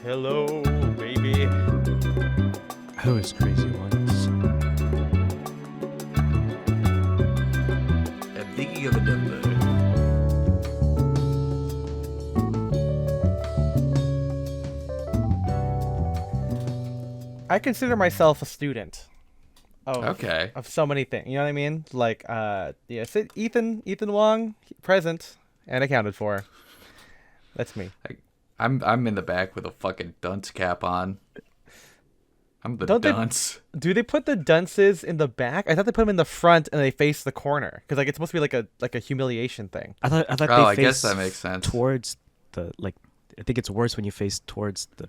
Hello, baby. I was crazy once. I'm thinking of a number. I consider myself a student of Okay. of so many things. You know what I mean? Like, Ethan Wong, present and accounted for. That's me. I'm in the back with a fucking dunce cap on. I'm the Don't they- dunce. Do they put the dunces in the back? I thought they put them in the front and they face the corner because like it's supposed to be like a humiliation thing. I thought Oh, they I face guess that makes sense. towards the I think it's worse when you face towards the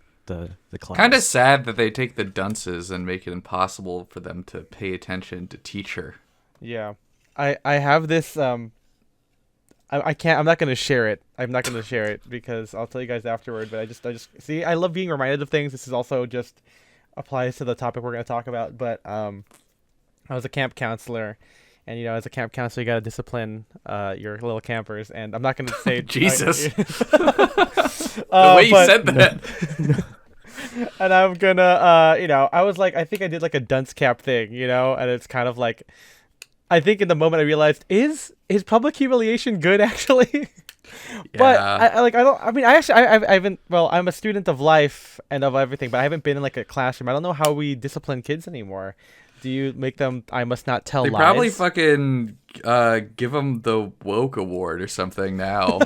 class. Kind of sad that they take the dunces and make it impossible for them to pay attention to teacher. Yeah, I have this I can't. I'm not gonna share it. I'm not gonna share it because I'll tell you guys afterward. But I just see. I love being reminded of things. This is also just applies to the topic we're gonna talk about. But I was a camp counselor, and as a camp counselor, you gotta discipline your little campers. And I'm not gonna say Jesus. The way you said that. And I'm gonna I was like, I think I did like a dunce cap thing, and it's kind of like, I think in the moment I realized, is public humiliation good actually? But Yeah. I haven't, well, I'm a student of life and of everything, but I haven't been in like a classroom. I don't know how we discipline kids anymore. Do you make them, I must not tell They lies? probably fucking give them the woke award or something now.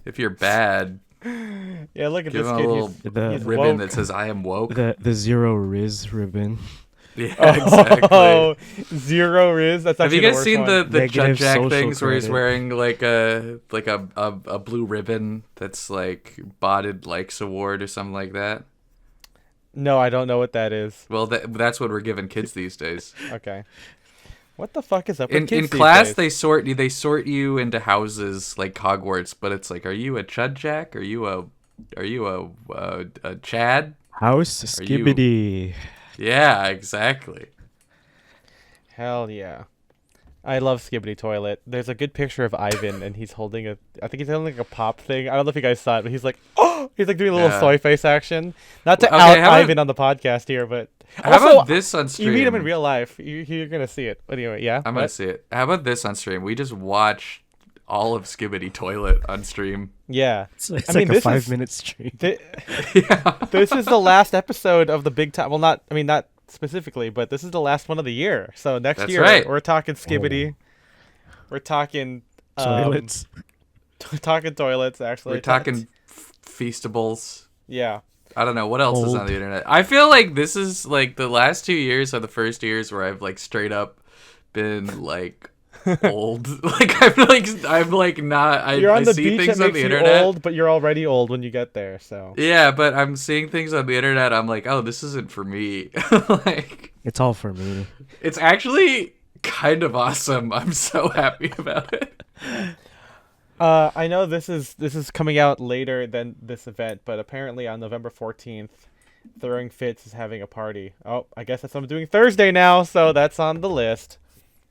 If you're bad, Yeah, look at give this them a kid. little He's ribbon woke. that says "I am woke." the zero Riz ribbon. Yeah, exactly. Oh, zero Riz. That's Have actually you guys the seen worst one. the Negative Judge Jack social things where he's credit. wearing like a blue ribbon that's like botted likes award or something like that? No, I don't know what that is. Well, that's what we're giving kids these days. Okay. What the fuck is up with In kids these class, days? they sort you into houses like Hogwarts, but it's like, are you a Chud Jack? Are you a Chad? House Are you- skibbity. Yeah, exactly. Hell yeah. I love Skibbity Toilet. There's a good picture of Ivan, and he's holding I think he's holding like a pop thing. I don't know if you guys saw it, but he's like, oh! He's like doing a little Yeah. soy face action. Not to Okay, out how about- Ivan on the podcast here, but How also, about this on stream? you meet him in real life. You're going to see it. Anyway, yeah? I'm gonna What? see it. How about this on stream? We just watch all of Skibbity Toilet on stream. Yeah. It's like mean, a this is- 5-minute stream. Yeah. This is the last episode of the big time. Well, not specifically, but this is the last one of the year. So next That's year, right. we're talking Skibbity. We're talking Toilets. talking toilets. Actually, We're talking feastables. Yeah. I don't know what else is on Old. the internet. I feel like this is like the last 2 years are the first years where I've like straight up been like old. Like I'm like not. You're I on the see beach things that on makes the you internet. old, but you're already old when you get there. So Yeah, but I'm seeing things on the internet. I'm like, oh, this isn't for me. Like, It's all for me. it's actually kind of awesome. I'm so happy about it. I know this is coming out later than this event, but apparently on November 14th, Throwing Fits is having a party. Oh, I guess that's what I'm doing Thursday now, so that's on the list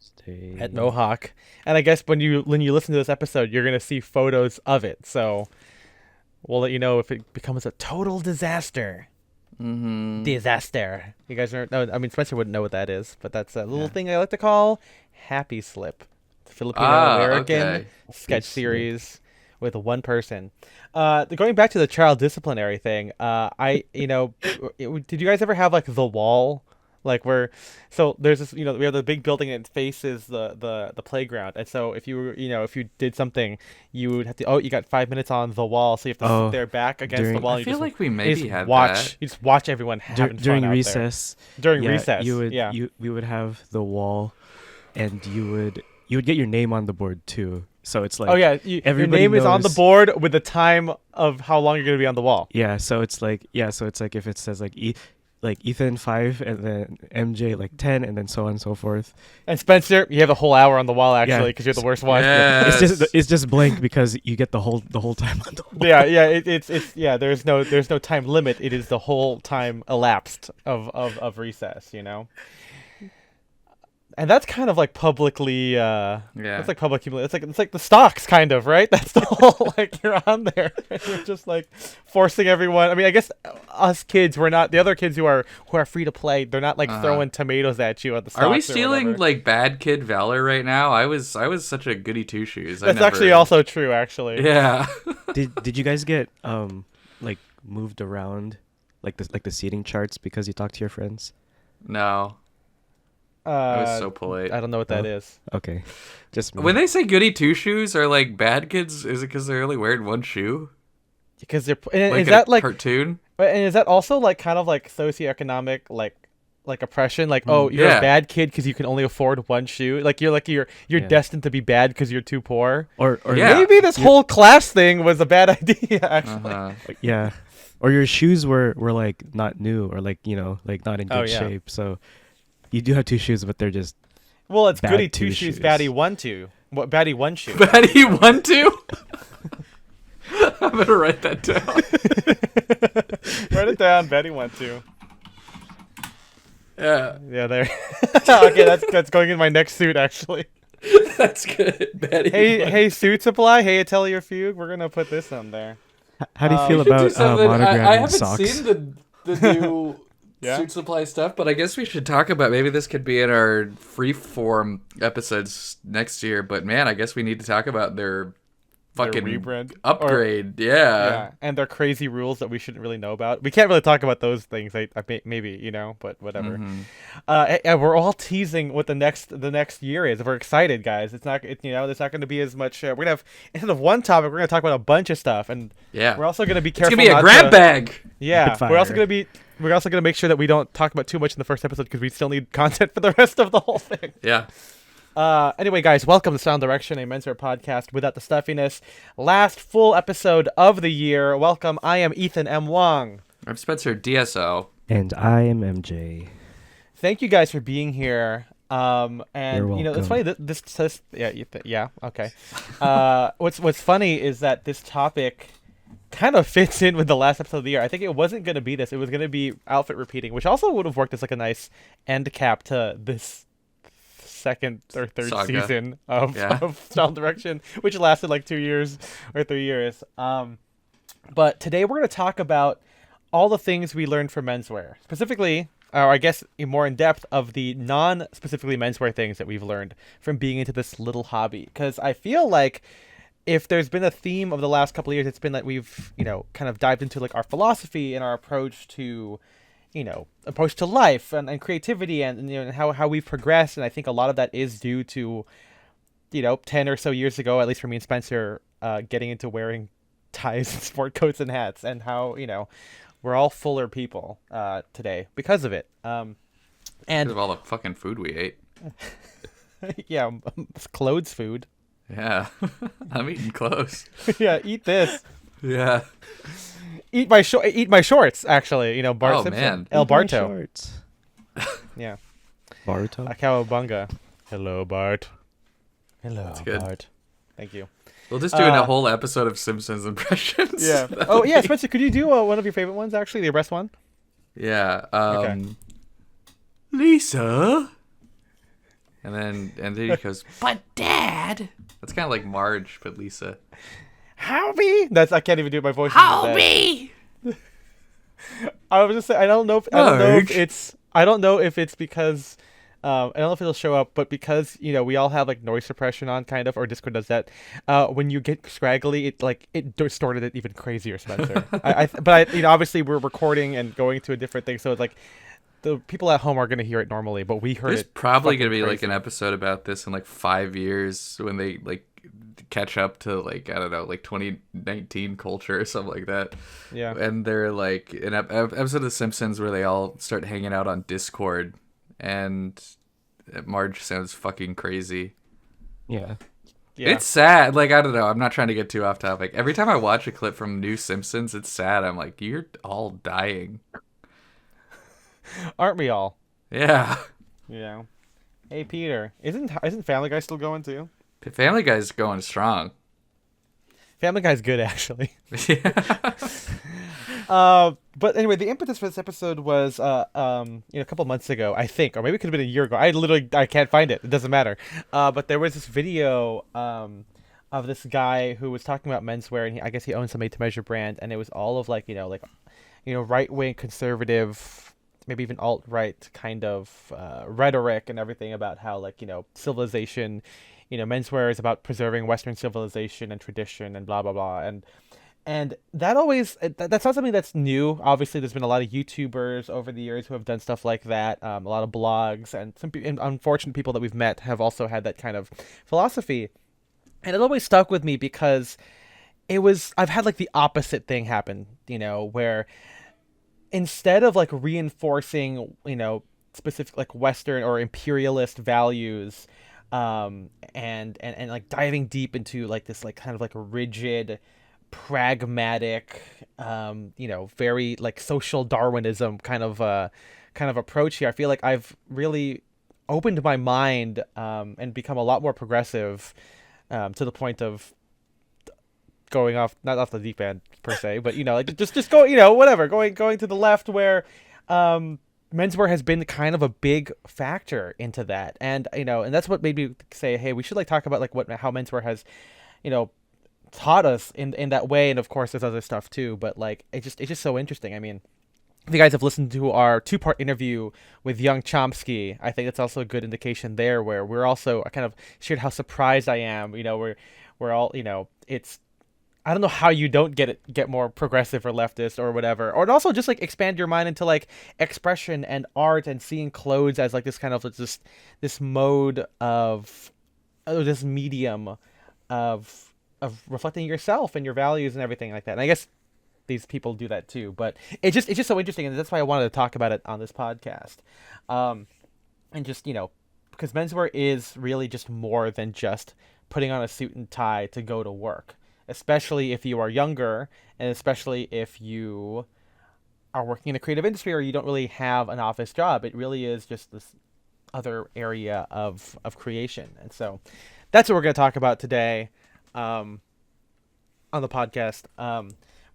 Stay. at Mohawk. And I guess when you listen to this episode, you're gonna see photos of it. So we'll let you know if it becomes a total disaster. Mm-hmm. Disaster. You guys are no. I mean, Spencer wouldn't know what that is, but that's a little thing I like to call Happy Slip. Filipino American okay. sketch Slip. series with one person. Going back to the child disciplinary thing, did you guys ever have like the wall, like where, so there's this, we have the big building and it faces the playground, and so if you were, if you did something, you would have to, you got 5 minutes on the wall, so you have to Oh, sit there back against the during- wall. I and feel you like we just, maybe you just had watch, that. you just watch everyone having During fun out recess. there. During yeah, recess, you would yeah. we would have the wall, and you would get your name on the board too. So it's like, Oh yeah, your everybody name is on the knows- board with the time of how long you're gonna be on the wall. yeah. So it's like if it says like Ethan 5 and then MJ like 10 and then so on and so forth. And Spencer, you have a whole hour on the wall actually Yeah. because you're the worst one. Yes. It's just blank because you get the whole time on the wall. Yeah. It's There's no time limit. It is the whole time elapsed of recess. And that's kind of like publicly Yeah. it's like public humiliation. It's like the stocks kind of, right? That's the whole like you're on there and you're just like forcing everyone. I mean, I guess us kids, we're not the other kids who are free to play, they're not like throwing tomatoes at you at the stocks. Are we or stealing whatever. like bad kid valor right now? I was such a goody two shoes. That's actually also true actually. Yeah. Did you guys get like moved around like the seating charts because you talked to your friends? No. I was so polite. I don't know what that is. Okay, just me. When they say goody two shoes are like bad kids, is it because they're only wearing one shoe? Because they're and Like is that a like cartoon? and is that also like kind of like socioeconomic like oppression? Like oh you're Yeah. a bad kid because you can only afford one shoe. Like you're Yeah. destined to be bad because you're too poor. or Yeah. Maybe this whole class thing was a bad idea actually. like, yeah, or your shoes were like not new or like like not in Oh, good yeah. shape. So you do have two shoes, but they're just Well, it's Bad goody two two shoes, shoes. baddie one two. What baddie one shoe? Betty 1-2? I'm gonna write that down. Write it down, baddie one two. Yeah, Yeah, there. Okay, that's going in my next suit actually. that's good. Betty. Hey, suit supply. Hey, Atelier Fugue. We're gonna put this on there. how do you We feel We should do about something- I monogramming haven't socks? seen the new Yeah? suit supply stuff, but I guess we should talk about maybe this could be in our freeform episodes next year. But man, I guess we need to talk about their fucking rebrand. upgrade. Yeah, and their crazy rules that we shouldn't really know about. We can't really talk about those things. Maybe but whatever. And we're all teasing what the next year is. We're excited, guys. It's not there's not going to be as much. We're gonna have instead of one topic, we're gonna talk about a bunch of stuff, and Yeah. we're also gonna be It's careful. gonna be a not grab to- bag. Yeah, Rapid we're also fire. gonna make sure that we don't talk about too much in the first episode because we still need content for the rest of the whole thing. Yeah. Anyway, guys, welcome to Sound Direction, a Menswear podcast without the stuffiness. Last full episode of the year. Welcome. I am Ethan M. Wong. I'm Spencer DSO. And I am MJ. Thank you guys for being here. And You're it's welcome. funny that this yeah okay. What's funny is that this topic kind of fits in with the last episode of the year. I think it wasn't going to be this. It was going to be outfit repeating, which also would have worked as like a nice end cap to this second or third Saga. season of Yeah. Style Direction, which lasted like 2 years or 3 years. But today we're going to talk about all the things we learned from menswear, specifically, or I guess more in depth, of the non-specifically menswear things that we've learned from being into this little hobby. Because I feel like if there's been a theme of the last couple of years, it's been that we've kind of dived into like our philosophy and our approach to life and creativity and how we've progressed. And I think a lot of that is due to 10 or so years ago, at least for me and Spencer, getting into wearing ties and sport coats and hats, and how we're all fuller people today because of it. Because And of all the fucking food we ate. yeah, clothes food. Yeah. I'm eating clothes. Yeah, eat this. Yeah. Eat my shorts. Actually, Bart Oh, Simpson, man. El Eat my Barto. shorts. Yeah, Barto? Cowabunga. Hello, Bart. Hello, That's good. Bart. Thank you. We'll just do a whole episode of Simpsons impressions. Yeah. Oh yeah, Spencer, could you do one of your favorite ones? Actually, the best one. Yeah. Okay. Lisa. And then he goes, but Dad. That's kind of like Marge, but Lisa. Howby. I can't even do my voice. Howby. I was just saying. I don't know if Marge. it's. I don't know if it's because. I don't know if it'll show up, but because we all have like noise suppression on, kind of, or Discord does that. When you get scraggly, it distorted it even crazier, Spencer. Obviously we're recording and going to a different thing, so it's like the people at home are gonna hear it normally, but we heard There's it. probably fucking going to be like crazy. an episode about this in like 5 years when they like catch up to like, I don't know, like 2019 culture or something like that. Yeah. And they're like an episode of The Simpsons where they all start hanging out on Discord and Marge sounds fucking crazy. Yeah. Yeah. It's sad. Like, I don't know. I'm not trying to get too off topic. Every time I watch a clip from New Simpsons, it's sad. I'm like, you're all dying. Aren't we all? Yeah. Yeah. Hey Peter, isn't Family Guy still going too? Family Guy's going strong. Family Guy's good actually. Yeah. But anyway, the impetus for this episode was a couple months ago, I think, or maybe it could have been a year ago. I can't find it. It doesn't matter. But there was this video of this guy who was talking about menswear, and I guess he owns a made to measure brand, and it was all of right wing conservative, maybe even alt right kind of rhetoric and everything about how civilization, menswear is about preserving Western civilization and tradition and blah blah blah. And that's not something that's new. Obviously, there's been a lot of YouTubers over the years who have done stuff like that. A lot of blogs, and and unfortunate people that we've met have also had that kind of philosophy. And it always stuck with me because I've had like the opposite thing happen, where instead of like reinforcing, specific like Western or imperialist values, and like diving deep into like this like kind of like rigid, pragmatic, very like social Darwinism kind of approach here. I feel like I've really opened my mind and become a lot more progressive, to the point of going off, not off the deep end per se, but like just go, whatever, going to the left where menswear has been kind of a big factor into that. And and that's what made me say, hey, we should like talk about like how menswear has taught us in that way. And of course there's other stuff too, but like it's just so interesting. I mean, if you guys have listened to our 2-part interview with Young Chomsky, I think that's also a good indication there, where we're also, I kind of shared how surprised I am. We're all, it's, I don't know how you don't get more progressive or leftist or whatever, or also just like expand your mind into like expression and art and seeing clothes as like this kind of this mode of, this medium of reflecting yourself and your values and everything like that. And I guess these people do that too, but it's just so interesting, and that's why I wanted to talk about it on this podcast. And just because menswear is really just more than just putting on a suit and tie to go to work, especially if you are younger, and especially if you are working in a creative industry or you don't really have an office job. It really is just this other area of creation. And so that's what we're going to talk about today on the podcast.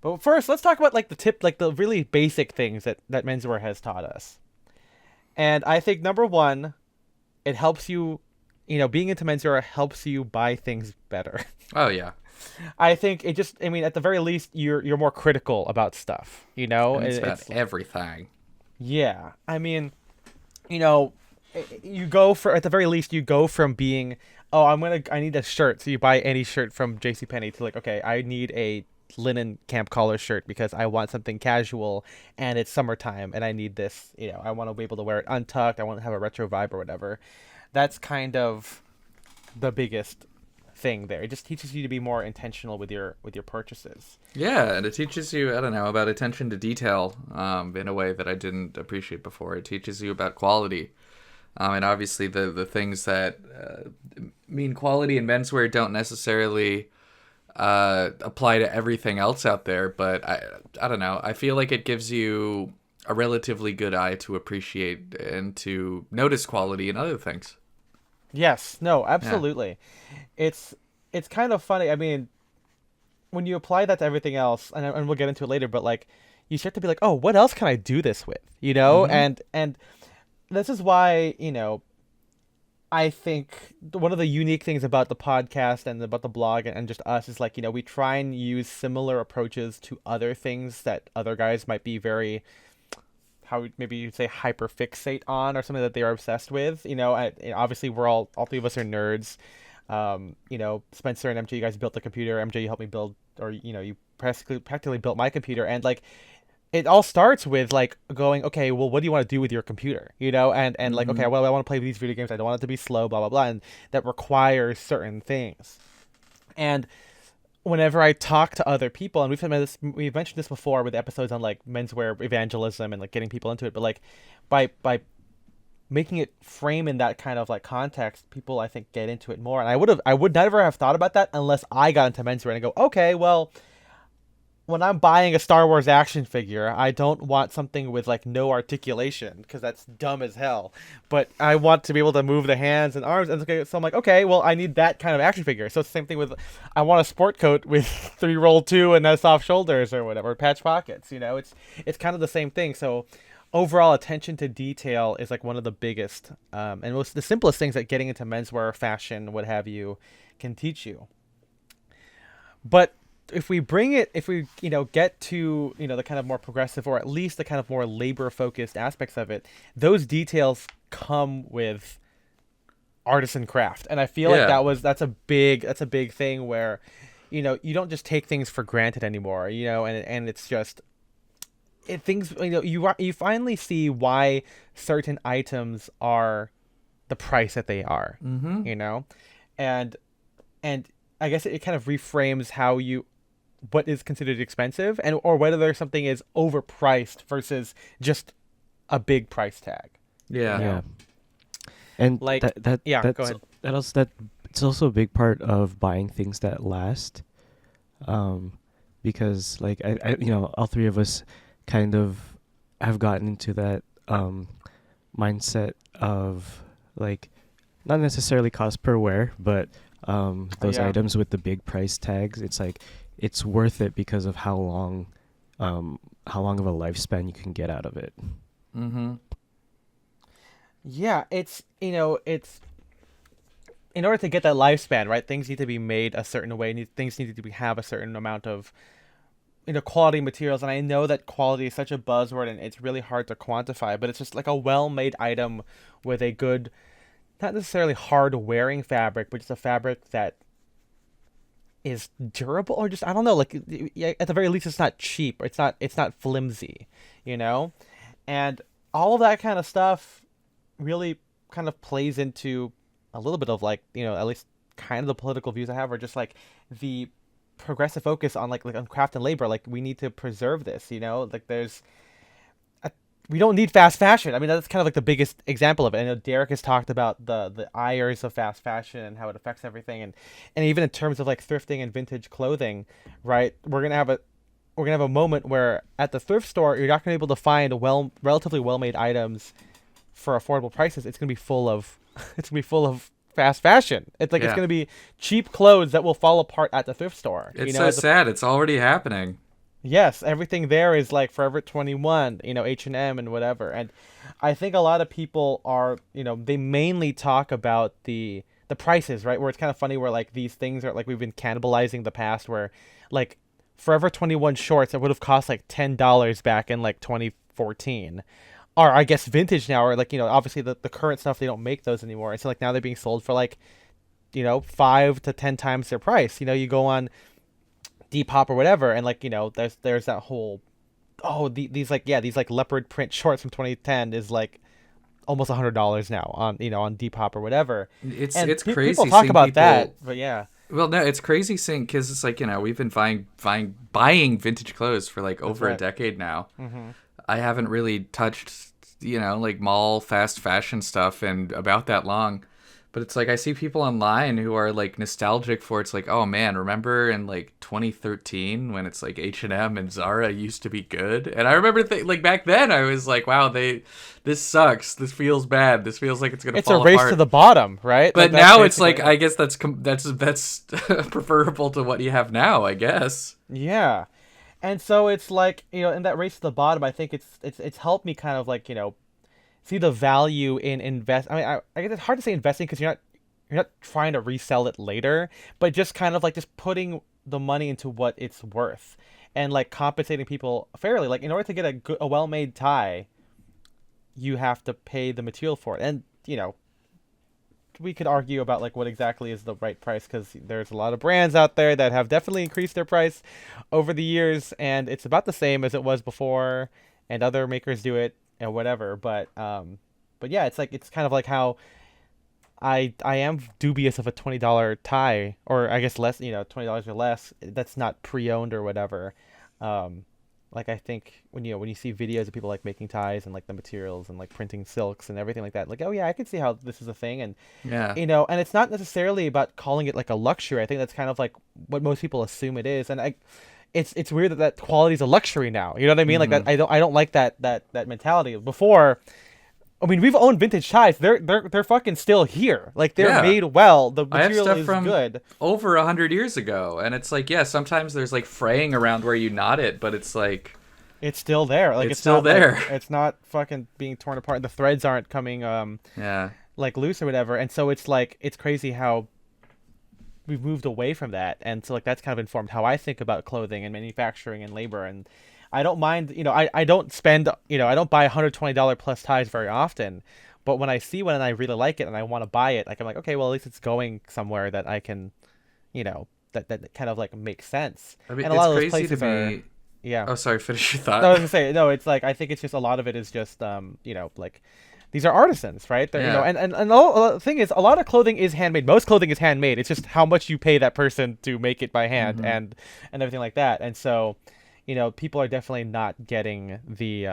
But first, let's talk about like the really basic things that menswear has taught us. And I think number one, it helps you, being into menswear helps you buy things better. Oh yeah. I think I mean, at the very least, you're more critical about stuff, And it's about everything. Yeah. I mean, you go at the very least, you go from being, oh, I need a shirt. So you buy any shirt from JCPenney to like, okay, I need a linen camp collar shirt because I want something casual and it's summertime and I need this, I want to be able to wear it untucked. I want to have a retro vibe or whatever. That's kind of the biggest thing there. It just teaches you to be more intentional with your purchases. Yeah, and it teaches you, I don't know, about attention to detail in a way that I didn't appreciate before. It teaches you about quality. And obviously the things that mean quality in menswear don't necessarily apply to everything else out there, but I don't know. I feel like it gives you a relatively good eye to appreciate and to notice quality in other things. Yes, no, absolutely. Yeah. It's kind of funny. I mean, when you apply that to everything else, and we'll get into it later, but like you start to be like, oh, what else can I do this with? Mm-hmm. And this is why, I think one of the unique things about the podcast and about the blog and just us is like, we try and use similar approaches to other things that other guys might be very, how maybe you'd say, hyper fixate on, or something that they are obsessed with. Obviously we're all three of us are nerds. Spencer and MJ, you guys built the computer. MJ, you helped me build, or you practically built my computer, and like it all starts with like going, okay, well, what do you want to do with your computer? And like, okay, well, I want to play these video games. I don't want it to be slow, blah, blah, blah. And that requires certain things. And whenever I talk to other people, and we've mentioned this before with episodes on like menswear evangelism and like getting people into it, but like by making it frame in that kind of like context, people I think get into it more. And I would never have thought about that unless I got into menswear and go, okay, well, when I'm buying a Star Wars action figure, I don't want something with like no articulation because that's dumb as hell. But I want to be able to move the hands and arms, and okay, so I'm like, okay, well, I need that kind of action figure. So it's the same thing with, I want a sport coat with three roll two and soft shoulders or whatever, patch pockets. It's kind of the same thing. So overall attention to detail is like one of the biggest and most the simplest things that getting into menswear, fashion, what have you, can teach you. But if we get to the kind of more progressive, or at least the kind of more labor focused aspects of it, those details come with artisan craft, and I feel like Yeah. that's a big thing where you don't just take things for granted anymore, and it's just things, you finally see why certain items are the price that they are, Mm-hmm. and and I guess it kind of reframes how you what is considered expensive, and or whether something is overpriced versus just a big price tag. Yeah. Yeah. And Like, yeah, go ahead. that it's also a big part of buying things that last. Because like I all three of us kind of have gotten into that mindset of like not necessarily cost per wear, but those Yeah. items with the big price tags. It's like it's worth it because of how long of a lifespan you can get out of it. Mm-hmm. Yeah, it's in order to get that lifespan, right? Things need to be made a certain way. Things need to have a certain amount of quality materials, and I know that quality is such a buzzword and it's really hard to quantify, but it's just like a well-made item with a good, not necessarily hard wearing fabric, but just a fabric that is durable, or just, I don't know, like, yeah, at the very least it's not cheap, or it's not flimsy, you know? And all of that kind of stuff really kind of plays into a little bit of like, at least kind of the political views I have, are just like the progressive focus on like on craft and labor. Like, we need to preserve this, like we don't need fast fashion. I mean, that's kind of like the biggest example of it. I know Derek has talked about the ires of fast fashion and how it affects everything, and even in terms of like thrifting and vintage clothing, right? We're gonna have a moment where at the thrift store you're not gonna be able to find relatively well made items for affordable prices. It's gonna be full of it's gonna be full of fast fashion. It's like it's Yeah. gonna be cheap clothes that will fall apart at the thrift store. It's so sad. It's already happening. Yes, everything there is like Forever 21, H&M and whatever. And I think a lot of people are, they mainly talk about the prices, right? Where it's kind of funny where like these things are like we've been cannibalizing the past, where like Forever 21 shorts that would have cost like $10 back in like 2014 are, I guess, vintage now, or like, obviously the current stuff, they don't make those anymore. And so like now they're being sold for like, 5 to 10 times their price. You go on Depop or whatever, and like, there's that whole, these like leopard print shorts from 2010 is like almost $100 now on on Depop or whatever. And It's people crazy talk seeing about people. that, but yeah. Well, no, it's crazy seeing, because it's like, we've been buying vintage clothes for like over a right. decade now. Hmm. I haven't really touched, like mall fast fashion stuff and about that long. But it's like I see people online who are like nostalgic for, it's like, oh man, remember in like 2013 when it's like H&M and Zara used to be good? And I remember like back then I was like, wow, this sucks. This feels bad. This feels like it's going to It's a fall race apart. to the bottom, right? But Like, that's now it's like, basically I guess that's preferable to what you have now, I guess. yeah. And so it's like, in that race to the bottom, I think it's helped me kind of like, see the value in invest. I mean, I guess it's hard to say investing because you're not trying to resell it later, but just kind of like just putting the money into what it's worth, and like compensating people fairly. Like, in order to get a well-made tie, you have to pay the material for it, and we could argue about like what exactly is the right price, because there's a lot of brands out there that have definitely increased their price over the years, and it's about the same as it was before, and other makers do it and whatever. But yeah, it's like it's kind of like how I am dubious of a $20 tie, or I guess less, $20 or less. That's not pre-owned or whatever. Um, like, I think when you see videos of people like making ties and like the materials and like printing silks and everything like that, like, oh yeah, I can see how this is a thing. And Yeah. and it's not necessarily about calling it like a luxury. I think that's kind of like what most people assume it is. And it's weird that quality is a luxury now. You know what I mean? Like that, Mm-hmm. I don't like that mentality. Before, I mean, we've owned vintage ties. They're fucking still here. Like they're Yeah. made well. The I have material stuff is from good. over 100 years ago, and it's like, yeah, sometimes there's like fraying around where you knot it, but it's like It's still there. Like it's it's still not like there. it's not fucking being torn apart. The threads aren't coming Yeah. like loose or whatever. And so it's like it's crazy how we've moved away from that. And so like that's kind of informed how I think about clothing and manufacturing and labor. And I don't mind, I don't spend, I don't buy $120 plus ties very often. But when I see one and I really like it and I want to buy it, like I'm like, okay, well at least it's going somewhere that I can, that kind of like makes sense. I mean, And a it's lot of those crazy to places are, me. yeah. Oh, sorry, finish your No, I was thought. gonna say no. It's like I think it's just a lot of it is just like these are artisans, right? They're Yeah. and the thing is, a lot of clothing is handmade. Most clothing is handmade. It's just how much you pay that person to make it by hand Hmm. and everything like that. And so, people are definitely not getting the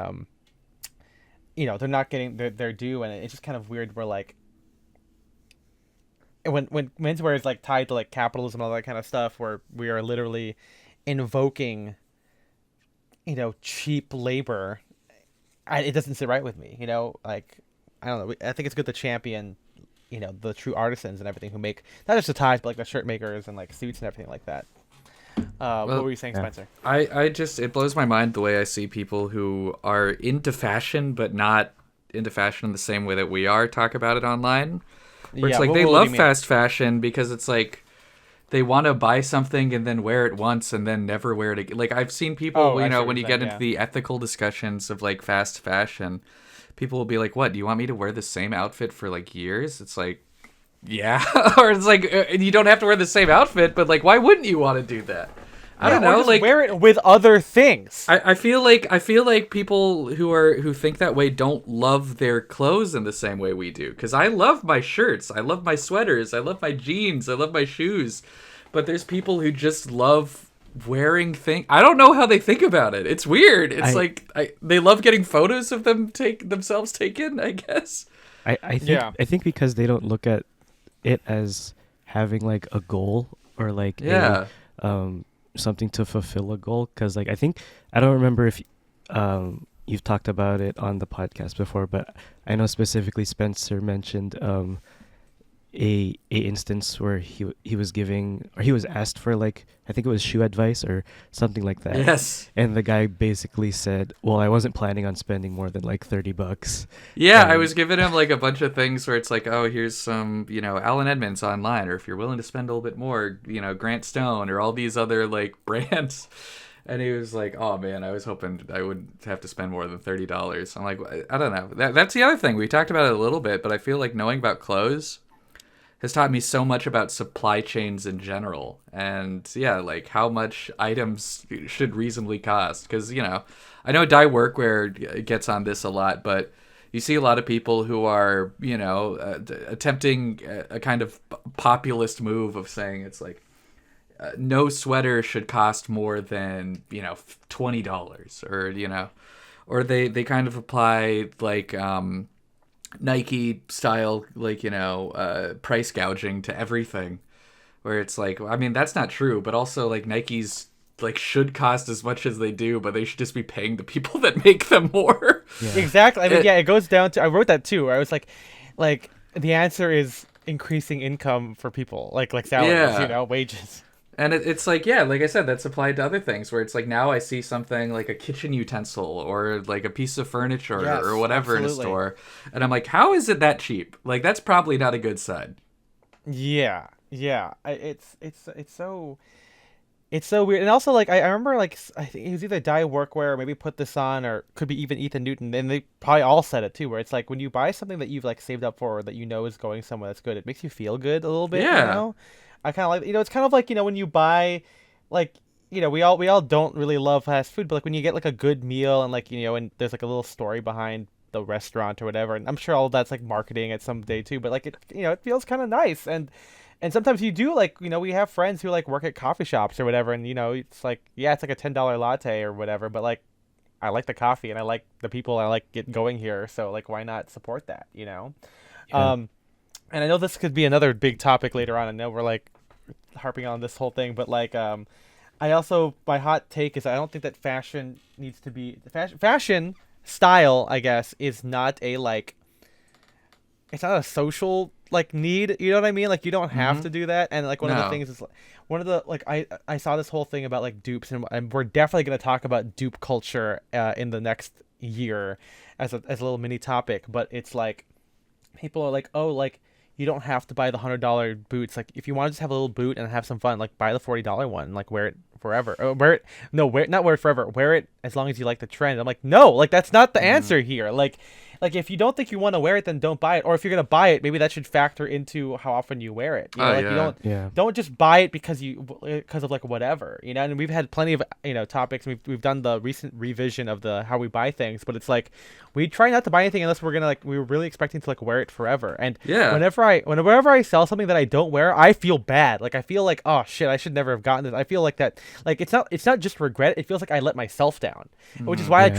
they're not getting their due, and it's just kind of weird. Where like when menswear is like tied to like capitalism and all that kind of stuff, where we are literally invoking cheap labor. It doesn't sit right with me. Like I don't know. I think it's good to champion, the true artisans and everything who make not just the ties, but like the shirt makers and like suits and everything like that. What Well, were you saying, Yeah. Spencer? I just it blows my mind the way I see people who are into fashion but not into fashion in the same way that we are talk about it online. Where it's Yeah. like What, they what do love you mean? fast fashion because it's like they want to buy something and then wear it once and then never wear it again. Like I've seen Oh, people, I see what when you're you saying. get into Yeah. the ethical discussions of like fast fashion, people will be like, "What? Do you want me to wear the same outfit for like years?" It's like, yeah, or it's like you don't have to wear the same outfit, but like, why wouldn't you want to do that? I Yeah. don't Or know, just like wear it with other things. I feel like people who think that way don't love their clothes in the same way we do. Because I love my shirts, I love my sweaters, I love my jeans, I love my shoes, but there's people who just love wearing things. I don't know how they think about it. It's weird. It's I like they love getting photos of themselves taken. I guess. I think Yeah. I think because they don't look at it as having like a goal or like Yeah. something to fulfill a goal. Because like I don't remember if you've talked about it on the podcast before, but I know specifically Spencer mentioned a instance where he was giving, or he was asked for, like, I think it was shoe advice or something like that. Yes. And the guy basically said, well, I wasn't planning on spending more than like $30. Yeah, I And was giving him like a bunch of things where it's like, oh, here's some, Alan Edmonds online, or if you're willing to spend a little bit more, Grant Stone, or all these other like brands. And he was like, oh man, I was hoping I wouldn't have to spend more than $30. I'm like, I don't know. That's the other thing. We talked about it a little bit, but I feel like knowing about clothes has taught me so much about supply chains in general. And yeah, like how much items should reasonably cost. Because, I know dye workwear gets on this a lot, but you see a lot of people who are, attempting a kind of populist move of saying it's like, no sweater should cost more than, $20, or they kind of apply like, Nike style, like, price gouging to everything, where it's like, I mean, that's not true, but also like Nike's like should cost as much as they do, but they should just be paying the people that make them more. yeah, Exactly. I mean, It- yeah. It goes down to. I wrote that too. Where I was like the answer is increasing income for people, like salaries, yeah. wages. And it's like, yeah, like I said, that's applied to other things where it's like now I see something like a kitchen utensil or like a piece of furniture Yes, or whatever in a absolutely. store. And I'm like, how is it that cheap? Like, that's probably not a good sign. Yeah, yeah. It's so weird. And also, like, I remember, like, I think it was either Die Workwear or maybe Put This On, or could be even Ethan Newton. And they probably all said it too, where it's like when you buy something that you've like saved up for or that is going somewhere that's good, it makes you feel good a little bit. Yeah. I kind of like, it's kind of like when you buy, like, we all don't really love fast food, but like when you get like a good meal and like and there's like a little story behind the restaurant or whatever, and I'm sure all of that's like marketing at some day too, but like it feels kind of nice. And sometimes you do, like, we have friends who like work at coffee shops or whatever, and it's like, yeah, it's like a $10 latte or whatever, but like I like the coffee and I like the people, I like get going here, so like why not support that? yeah. Um, and I know this could be another big topic later on. I know we're like harping on this whole thing, but like I also, my hot take is I don't think that fashion needs to be fashion style, I guess, is not a like, it's not a social like need, you know what I mean? Like you don't have Mm-hmm. to do that. And like one of the No. things is one of the like I saw this whole thing about like dupes, and we're definitely going to talk about dupe culture in the next year as a little mini topic, but it's like people are like, oh, like you don't have to buy the $100 boots. Like if you want to just have a little boot and have some fun, like buy the $40 one, and, like wear it forever. Or wear it, no, wear not wear it forever. Wear it as long as you like the trend. I'm like, no, like that's not the Mm-hmm. answer here. Like if you don't think you want to wear it, then don't buy it. Or if you're gonna buy it, maybe that should factor into how often you wear it. You know, Oh like you yeah. Yeah. don't just buy it because of like whatever, you know. And we've had plenty of topics. We've done the recent revision of the how we buy things, but it's like we try not to buy anything unless we're gonna like we're really expecting to like wear it forever. And Yeah. whenever I sell something that I don't wear, I feel bad. Like I feel like, oh shit, I should never have gotten this. I feel like that, like it's not just regret. It feels like I let myself down, which is Mm-hmm. why Yeah.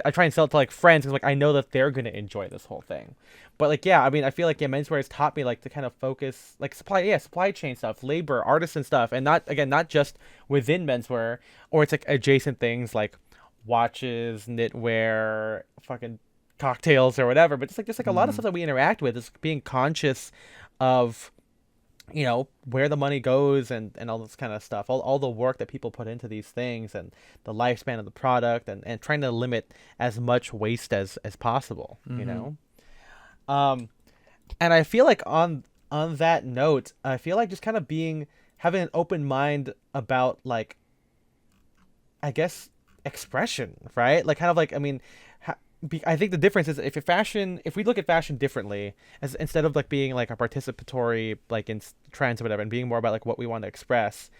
I try and sell it to like friends, because like I know that they're gonna enjoy this whole thing. But like yeah, I mean I feel like menswear has taught me like to kind of focus like supply chain stuff, labor, artisan stuff, and not just within menswear, or it's like adjacent things like watches, knitwear, fucking cocktails or whatever, but just like a lot of Mm-hmm. stuff that we interact with is being conscious of where the money goes, and all this kind of stuff, all the work that people put into these things, and the lifespan of the product, and trying to limit as much waste as possible, Mm-hmm. um and I feel like on that note, I feel like just kind of having an open mind about like, I guess, expression, right? Like kind of like, I mean, I think the difference is if we look at fashion differently, as instead of like being like a participatory like in trends or whatever, and being more about like what we want to express,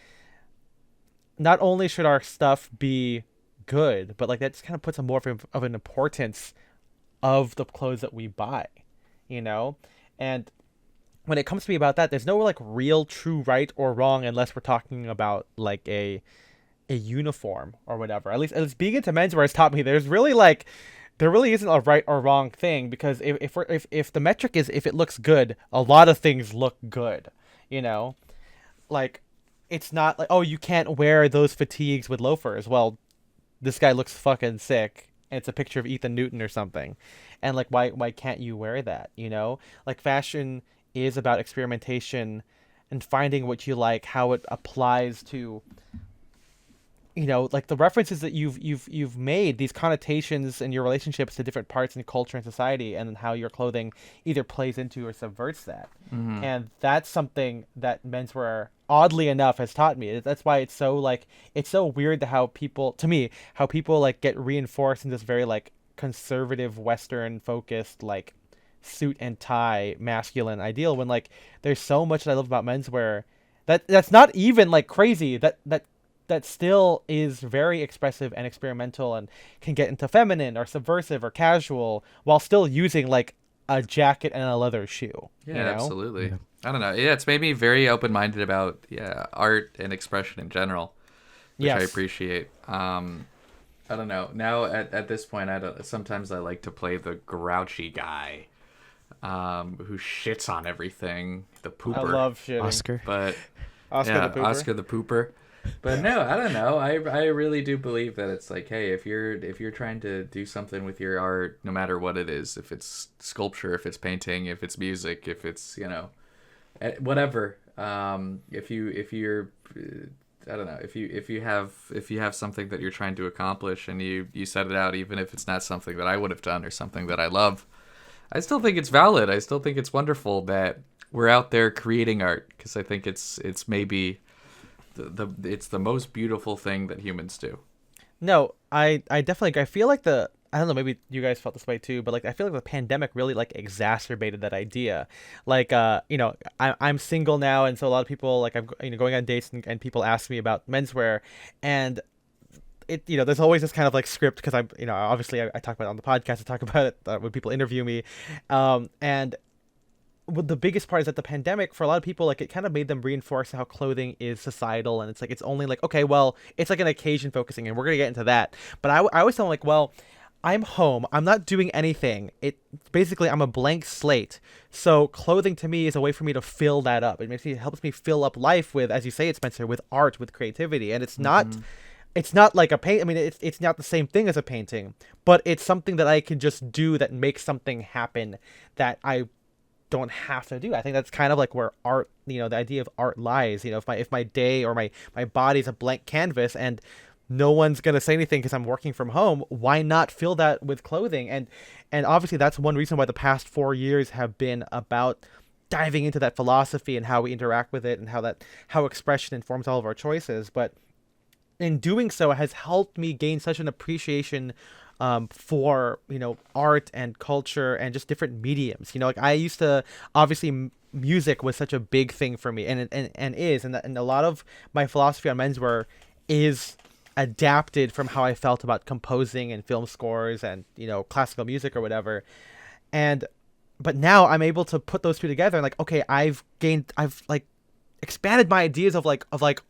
not only should our stuff be good, but like that just kind of puts a more of an importance of the clothes that we buy, you know? And when it comes to me about that, there's no like real true right or wrong unless we're talking about like a uniform or whatever. At least being into menswear has taught me there really isn't a right or wrong thing, because if the metric is if it looks good, a lot of things look good, you know? Like it's not like, oh, you can't wear those fatigues with loafers. Well, this guy looks fucking sick, and it's a picture of Ethan Newton or something. And like why can't you wear that, you know? Like fashion is about experimentation and finding what you like, how it applies to like the references that you've made, these connotations in your relationships to different parts in culture and society, and how your clothing either plays into or subverts that. Mm-hmm. And that's something that menswear, oddly enough, has taught me. That's why it's so weird to me how people like get reinforced in this very like conservative Western focused like suit and tie masculine ideal, when like there's so much that I love about menswear that's not even like crazy, that still is very expressive and experimental, and can get into feminine or subversive or casual while still using like a jacket and a leather shoe, Yeah, you know? absolutely. Yeah. I don't know. Yeah, it's made me very open-minded about art and expression in general, which I Yes. appreciate. I don't know. Now at this point, sometimes I like to play the grouchy guy, who shits on everything, the I pooper. love shitting. Oscar. But Oscar yeah, the Pooper. Oscar the pooper. But no, I don't know. I really do believe that it's like, hey, if you're trying to do something with your art, no matter what it is, if it's sculpture, if it's painting, if it's music, if it's whatever. If you're I don't know, if you have something that you're trying to accomplish, and you set it out, even if it's not something that I would have done or something that I love, I still think it's valid. I still think it's wonderful that we're out there creating art, because I think it's maybe it's the most beautiful thing that humans do. No, I definitely agree. I feel like I don't know, maybe you guys felt this way too, but like I feel like the pandemic really like exacerbated that idea. Like I'm single now, and so a lot of people like I'm going on dates, and people ask me about menswear, and there's always this kind of like script, because I'm obviously I talk about it on the podcast, I talk about it when people interview me, and the biggest part is that the pandemic, for a lot of people, like it kind of made them reinforce how clothing is societal, and it's like it's only like, okay, well, it's like an occasion focusing, and we're gonna get into that. But I always tell them like, well, I'm home. I'm not doing anything. It basically I'm a blank slate. So clothing to me is a way for me to fill that up. It helps me fill up life with, as you say, it Spencer, with art, with creativity. And it's not like a paint. I mean, it's not the same thing as a painting, but it's something that I can just do that makes something happen that I don't have to do. I think that's kind of like where art, the idea of art lies. If my day or my body's a blank canvas and no one's gonna say anything because I'm working from home, why not fill that with clothing? And obviously that's one reason why the past 4 years have been about diving into that philosophy and how we interact with it and how expression informs all of our choices. But in doing so, it has helped me gain such an appreciation for art and culture and just different mediums. Like I used to obviously music was such a big thing for me, and a lot of my philosophy on menswear is adapted from how I felt about composing and film scores and classical music or whatever. And but now I'm able to put those two together and like, okay, I've like expanded my ideas of like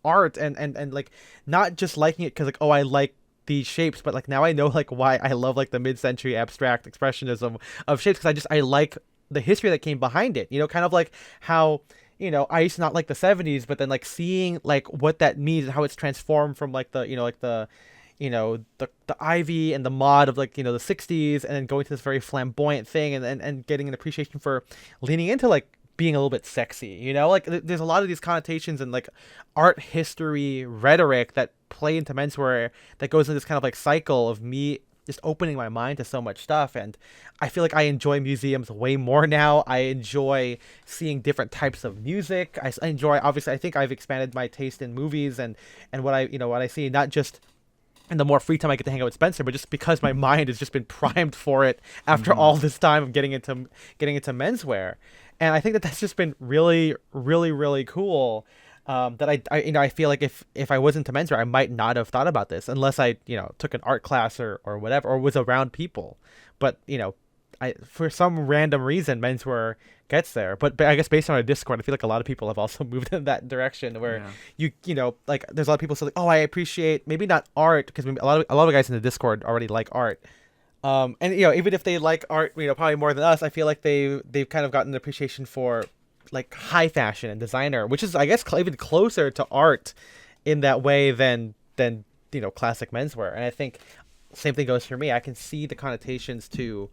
art and like not just liking it because like, oh, I like these shapes, but like now I know like why I love like the mid-century abstract expressionism of shapes, because I like the history that came behind it. Kind of like how I used to not like the 70s, but then like seeing like what that means and how it's transformed from like the the ivy and the mod of like the 60s, and then going to this very flamboyant thing, and getting an appreciation for leaning into like being a little bit sexy. Like there's a lot of these connotations and like art history rhetoric that play into menswear that goes into this kind of like cycle of me just opening my mind to so much stuff. And I feel like I enjoy museums way more now. I enjoy seeing different types of music. I enjoy, obviously, I think I've expanded my taste in movies and what I see, not just in the more free time I get to hang out with Spencer, but just because my mind has just been primed for it after all this time of getting into menswear. And I think that that's just been really, really, really cool. That I feel like if I wasn't to menswear, I might not have thought about this unless I took an art class or whatever, or was around people. But I, for some random reason, menswear gets there. But I guess based on our Discord, I feel like a lot of people have also moved in that direction where like there's a lot of people say like, oh, I appreciate maybe not art, because a lot of guys in the Discord already like art. And even if they like art, probably more than us, I feel like they've kind of gotten an appreciation for like high fashion and designer, which is I guess even closer to art in that way than classic menswear. And I think same thing goes for me. I can see the connotations to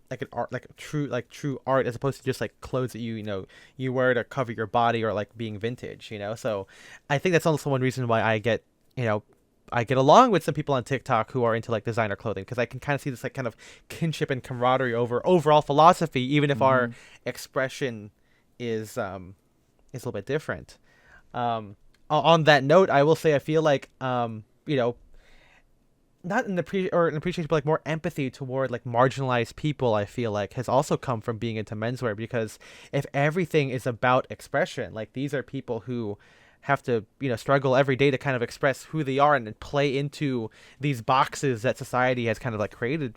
like an art, like true art, as opposed to just like clothes that you wear to cover your body, or like being vintage. So I think that's also one reason why I get along with some people on TikTok who are into like designer clothing, because I can kind of see this like kind of kinship and camaraderie over overall philosophy, even if our expression is a little bit different. On that note, I will say I feel like not an appreciation, but like more empathy toward like marginalized people, I feel like has also come from being into menswear, because if everything is about expression, like these are people who have to struggle every day to kind of express who they are and play into these boxes that society has kind of like created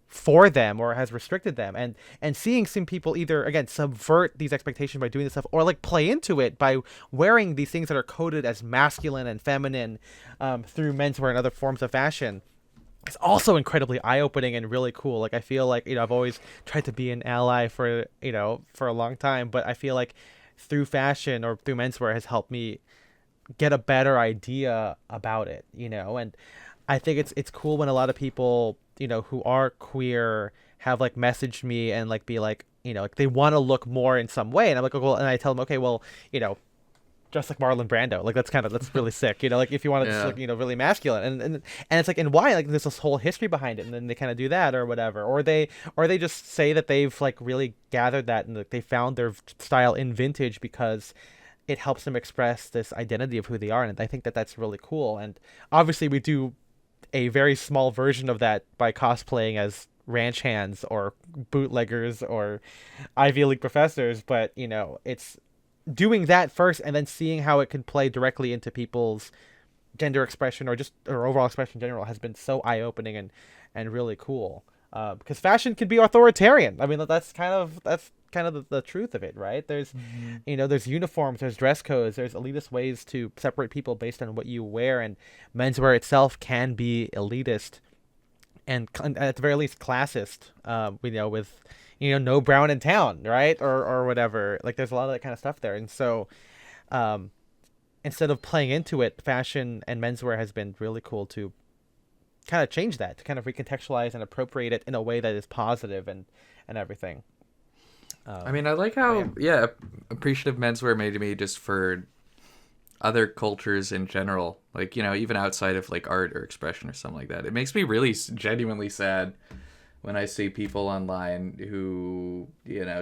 for them or has restricted them, and seeing some people either again subvert these expectations by doing this stuff, or like play into it by wearing these things that are coded as masculine and feminine through menswear and other forms of fashion. It's also incredibly eye-opening and really cool. Like I feel like I've always tried to be an ally for for a long time, but I feel like through fashion or through menswear has helped me get a better idea about it, and I think it's cool when a lot of people, who are queer have like messaged me and like be like, like they want to look more in some way. And I'm like, oh, well, and I tell them, okay, well, just like Marlon Brando, like that's really sick. Like if you want to just look, really masculine, and it's like, and why, like there's this whole history behind it, and then they kind of do that or whatever, or they just say that they've like really gathered that and like they found their style in vintage because it helps them express this identity of who they are. And I think that that's really cool. And obviously we do a very small version of that by cosplaying as ranch hands or bootleggers or Ivy League professors, but it's doing that first and then seeing how it can play directly into people's gender expression or overall expression in general has been so eye-opening and really cool. Because fashion can be authoritarian. I mean, that's kind of the truth of it, right? There's there's uniforms, there's dress codes, there's elitist ways to separate people based on what you wear, and menswear itself can be elitist and at the very least classist. With no brown in town, right, or whatever. Like there's a lot of that kind of stuff there, and so um, instead of playing into it, fashion and menswear has been really cool to kind of change that, to kind of recontextualize and appropriate it in a way that is positive and everything. I mean, I like how appreciative menswear made me just for other cultures in general, like even outside of like art or expression or something like that. It makes me really genuinely sad when I see people online who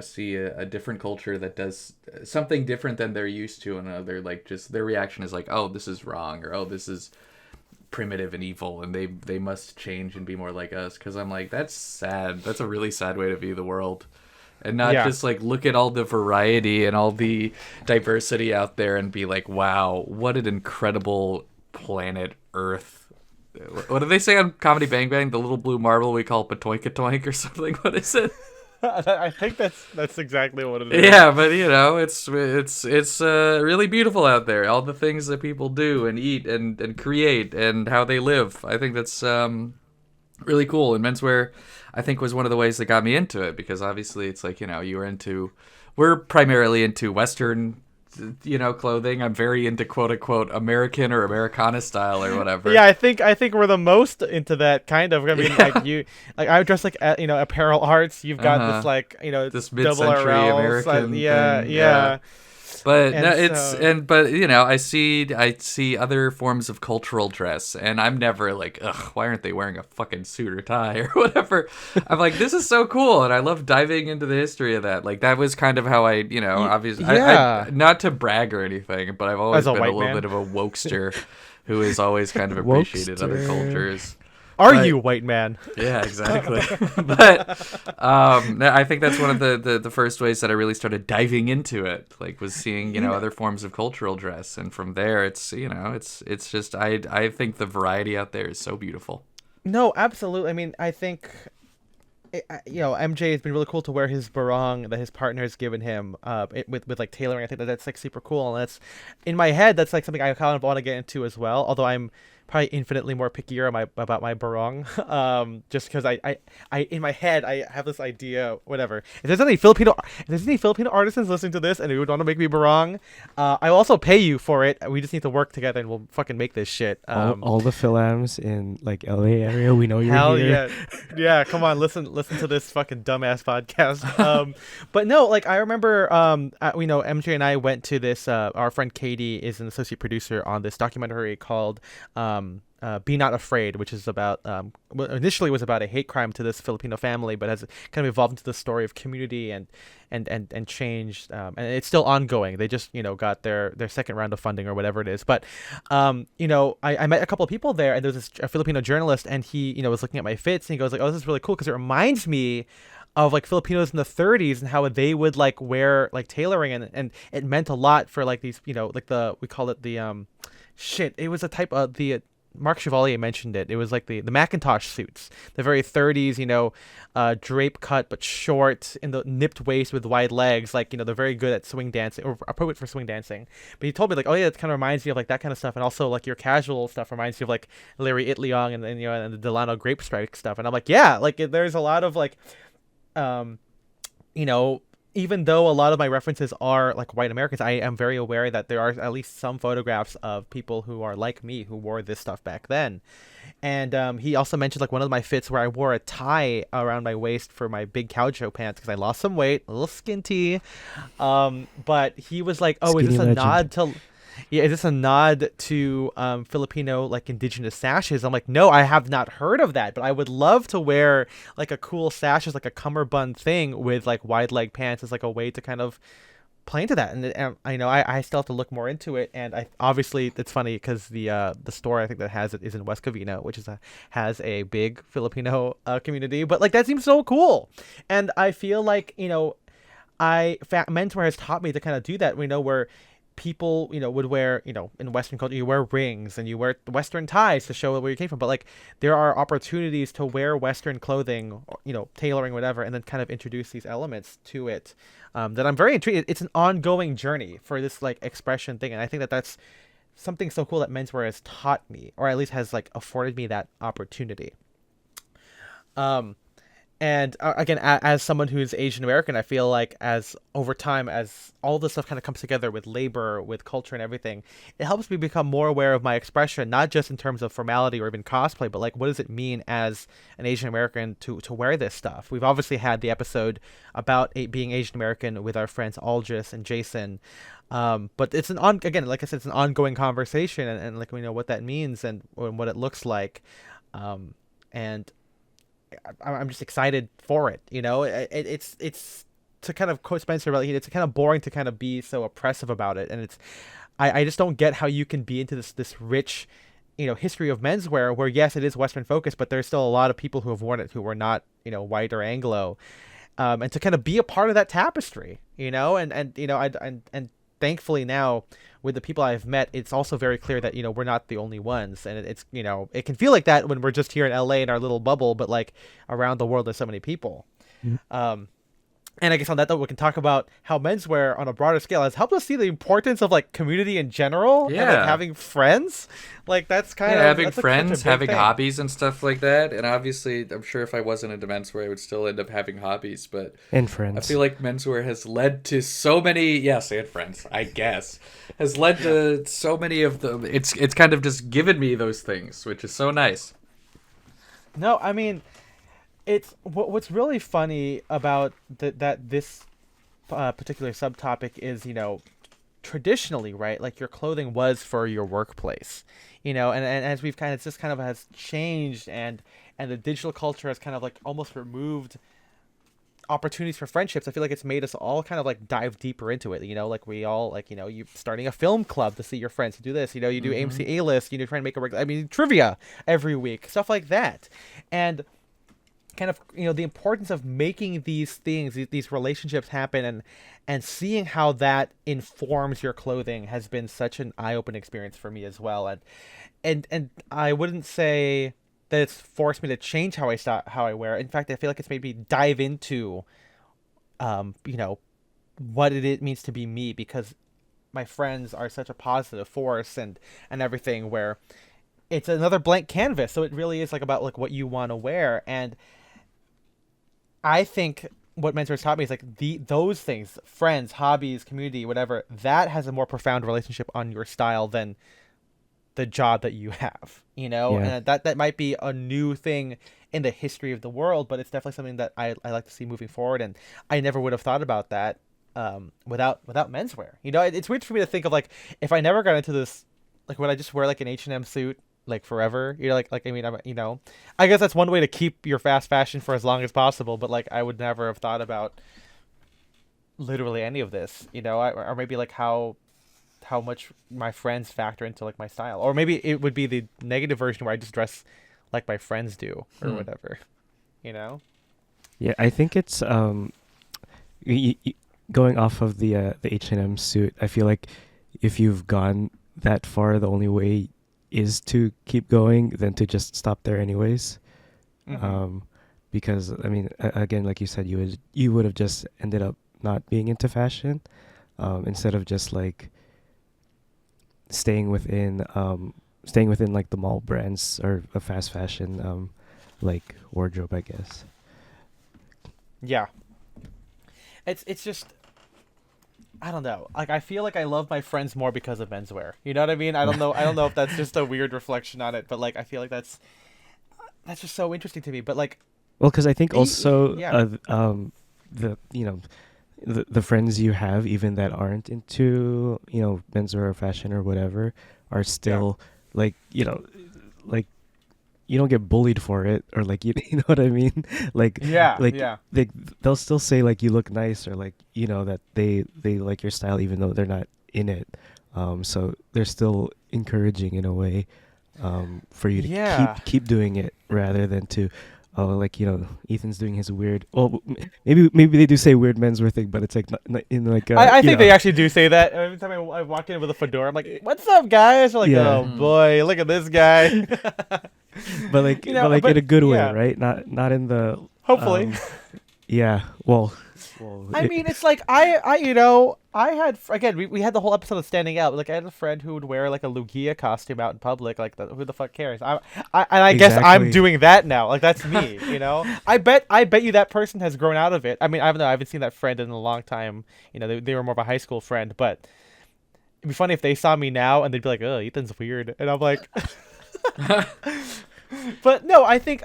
see a different culture that does something different than they're used to, and they're like, just their reaction is like, oh, this is wrong, or oh, this is primitive and evil, and they must change and be more like us. Because I'm like, that's sad. That's a really sad way to view the world. And not just like look at all the variety and all the diversity out there and be like, wow, what an incredible planet Earth. What do they say on Comedy Bang Bang? The little blue marble we call Patoink-a-toink or something. What is it? I think that's exactly what it is. Yeah, but it's really beautiful out there. All the things that people do and eat and create and how they live. I think that's really cool. And menswear, I think, was one of the ways that got me into it, because obviously it's like, we're primarily into Western, clothing. I'm very into quote unquote American or Americana style or whatever. Yeah, I think we're the most into that kind of. I mean, I dress like apparel arts. You've got this like this double mid-century RLs, American thing. Yeah. But And no, it's so- I see other forms of cultural dress, and I'm never like, ugh, why aren't they wearing a fucking suit or tie or whatever? I'm like, this is so cool, and I love diving into the history of that. Like that was kind of how I, obviously, yeah. I not to brag or anything, but I've always As a been a white little man. bit of a wokester who has always kind of appreciated other Wokester. cultures. Are But- you, white man? Yeah, exactly. But I think that's one of the first ways that I really started diving into it. Like, was seeing other forms of cultural dress, and from there, it's it's just I think the variety out there is so beautiful. No, absolutely. I mean, I think, MJ has been really cool to wear his barong that his partner has given him, with like tailoring. I think that's like super cool, and that's in my head. That's like something I kind of want to get into as well. Although I'm probably infinitely more pickier about my barong, just because I in my head I have this idea. Whatever. If there's any Filipino artisans listening to this and who would want to make me barong, I will also pay you for it. We just need to work together and we'll fucking make this shit. All the Philams in like LA area, we know you're Hell here. yeah! Come on, listen to this fucking dumbass podcast. But no, like I remember, MJ and I went to this. Our friend Katie is an associate producer on this documentary called "Be Not Afraid," which is about initially was about a hate crime to this Filipino family, but has kind of evolved into the story of community and changed, and it's still ongoing. They just got their second round of funding or whatever it is. But I met a couple of people there, and there was a Filipino journalist, and he was looking at my fits, and he goes like, "Oh, this is really cool because it reminds me of like Filipinos in the 30s and how they would like wear like tailoring, and it meant a lot for like these like we call it the it was a type of the Marc Chevalier mentioned it. It was like the Macintosh suits, the very 30s, drape cut but short, in the nipped waist with wide legs. Like they're very good at swing dancing, or appropriate for swing dancing. But he told me like, oh yeah, it kind of reminds me of like that kind of stuff, and also like your casual stuff reminds me of like Larry Itliong and and the Delano Grape Strike stuff. And I'm like, yeah, like there's a lot of like, even though a lot of my references are like white Americans, I am very aware that there are at least some photographs of people who are like me who wore this stuff back then. And he also mentioned like one of my fits where I wore a tie around my waist for my big gaucho pants because I lost some weight, a little skinty. But he was like, "Oh, is Skinny this a legend. nod to?" Yeah, is this a nod to Filipino like indigenous sashes? I'm like, no, I have not heard of that, but I would love to wear like a cool sash as like a cummerbund thing with like wide leg pants as like a way to kind of play into that. And I still have to look more into it. And I obviously it's funny because the store I think that has it is in West Covina, which has a big Filipino community. But like that seems so cool, and I feel like menswear has taught me to kind of do that. Where people would wear in Western culture you wear rings and you wear Western ties to show where you came from, but like there are opportunities to wear Western clothing, tailoring, whatever, and then kind of introduce these elements to it, that I'm very intrigued. It's an ongoing journey for this like expression thing, and I think that that's something so cool that menswear has taught me, or at least has like afforded me that opportunity. And again, as someone who's Asian American, I feel like as over time, as all this stuff kind of comes together with labor, with culture, and everything, it helps me become more aware of my expression, not just in terms of formality or even cosplay, but like what does it mean as an Asian American to wear this stuff? We've obviously had the episode about being Asian American with our friends Aldris and Jason, but it's again, like I said, it's an ongoing conversation, and like we know what that means and what it looks like, and I'm just excited for it. It's to kind of quote Spencer, really, it's kind of boring to kind of be so oppressive about it, and I just don't get how you can be into this rich, history of menswear where yes, it is Western focused, but there's still a lot of people who have worn it who were not white or Anglo, and to kind of be a part of that tapestry, and thankfully now with the people I've met, it's also very clear that we're not the only ones, and it's it can feel like that when we're just here in LA in our little bubble, but like around the world there's so many people. Um, and I guess on that note, we can talk about how menswear on a broader scale has helped us see the importance of like community in general, and like Yeah. having friends. Like that's kind of Having that's, like, such a friends, big having thing. hobbies and stuff like that. And obviously, I'm sure if I wasn't into menswear, I would still end up having hobbies. But And I friends. feel like menswear has led to so many, yes, and friends, I guess, has led to so many of them. It's kind of just given me those things, which is so nice. No, I mean, it's what's really funny about that this particular subtopic is traditionally, right, like your clothing was for your workplace, and as we've kind of just kind of has changed, and the digital culture has kind of like almost removed opportunities for friendships. I feel like it's made us all kind of like dive deeper into it, like we all like you starting a film club to see your friends to do this, you do AMC A list, trying to make a regular, I mean, trivia every week, stuff like that. And kind of the importance of making these things, these relationships happen, and seeing how that informs your clothing has been such an eye-opening experience for me as well. And I wouldn't say that it's forced me to change how I wear. In fact, I feel like it's made me dive into um you know what it means to be me, because my friends are such a positive force and everything, where it's another blank canvas, so it really is like about like what you want to wear. And I think what menswear has taught me is like those things, friends, hobbies, community, whatever, that has a more profound relationship on your style than the job that you have, Yeah. and that might be a new thing in the history of the world, but it's definitely something that I like to see moving forward. And I never would have thought about that without menswear. It's weird for me to think of like if I never got into this, like would I just wear like an H&M suit like forever? Like I mean, I guess that's one way to keep your fast fashion for as long as possible, but like I would never have thought about literally any of this, or maybe like how much my friends factor into like my style, or maybe it would be the negative version where I just dress like my friends do or Hmm. whatever, you know. Yeah, I think it's going off of the H&M suit. I feel like if you've gone that far, the only way is to keep going than to just stop there anyways. Mhm. Because I mean, again, like you said, you would have just ended up not being into fashion, instead of just like staying within like the mall brands or a fast fashion like wardrobe, I guess. Yeah, it's just, I don't know, like I feel like I love my friends more because of menswear, you know what I mean? I don't know if that's just a weird reflection on it, but like I feel like that's just so interesting to me. But like Well, because I think also yeah. the the friends you have, even that aren't into menswear or fashion or whatever, are Yeah. still like like you don't get bullied for it, or like you know what I mean, like Yeah. like Yeah. they'll still say like you look nice, or like that they like your style even though they're not in it. So they're still encouraging in a way, for you to Yeah. keep doing it rather than to, oh, like Ethan's doing his weird. Well, maybe they do say weird menswear thing, but it's like not in like I think they actually do say that. Every time I walk in with a fedora, I'm like, "What's up, guys?" They're like, Yeah. "Oh boy, look at this guy." but like in a good way, Yeah. right? Not in the Hopefully. um Yeah. Well, I mean, it's like I had again we had the whole episode of standing out. Like I had a friend who would wear like a Lugia costume out in public. Like who the fuck cares? I guess I'm exactly. doing that now. Like that's me. I bet you that person has grown out of it. I mean, I don't know. I haven't seen that friend in a long time. They were more of a high school friend, but it'd be funny if they saw me now and they'd be like, "Oh, Ethan's weird," and I'm like. But no, I think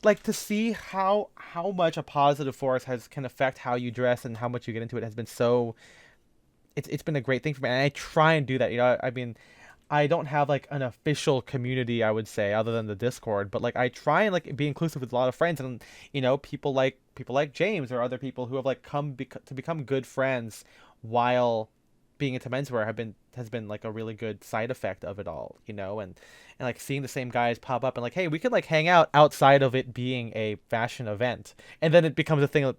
like to see how much a positive force can affect how you dress and how much you get into it has been so. It's been a great thing for me, and I try and do that. I mean, I don't have like an official community, I would say, other than the Discord, but like I try and like be inclusive with a lot of friends, and people like James or other people who have like to become good friends while being into menswear has been like a really good side effect of it all, and like seeing the same guys pop up and like, hey, we could like hang out outside of it being a fashion event, and then it becomes a thing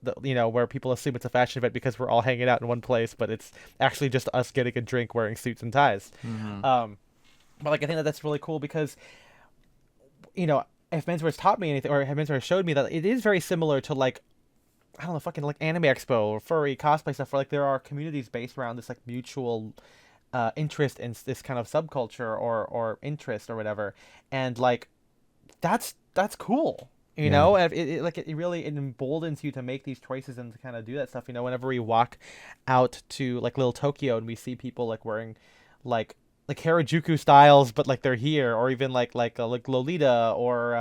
where people assume it's a fashion event because we're all hanging out in one place, but it's actually just us getting a drink wearing suits and ties. Mm-hmm. But like I think that's really cool because if menswear has taught me anything, or if menswear has showed me that it is very similar to like I don't know, fucking like Anime Expo or furry cosplay stuff, where like there are communities based around this like mutual interest in this kind of subculture or interest or whatever, and like that's cool, Yeah. and it really emboldens you to make these choices and to kind of do that stuff. Whenever we walk out to like Little Tokyo and we see people like wearing like Harajuku styles, but like they're here, or even like Lolita, or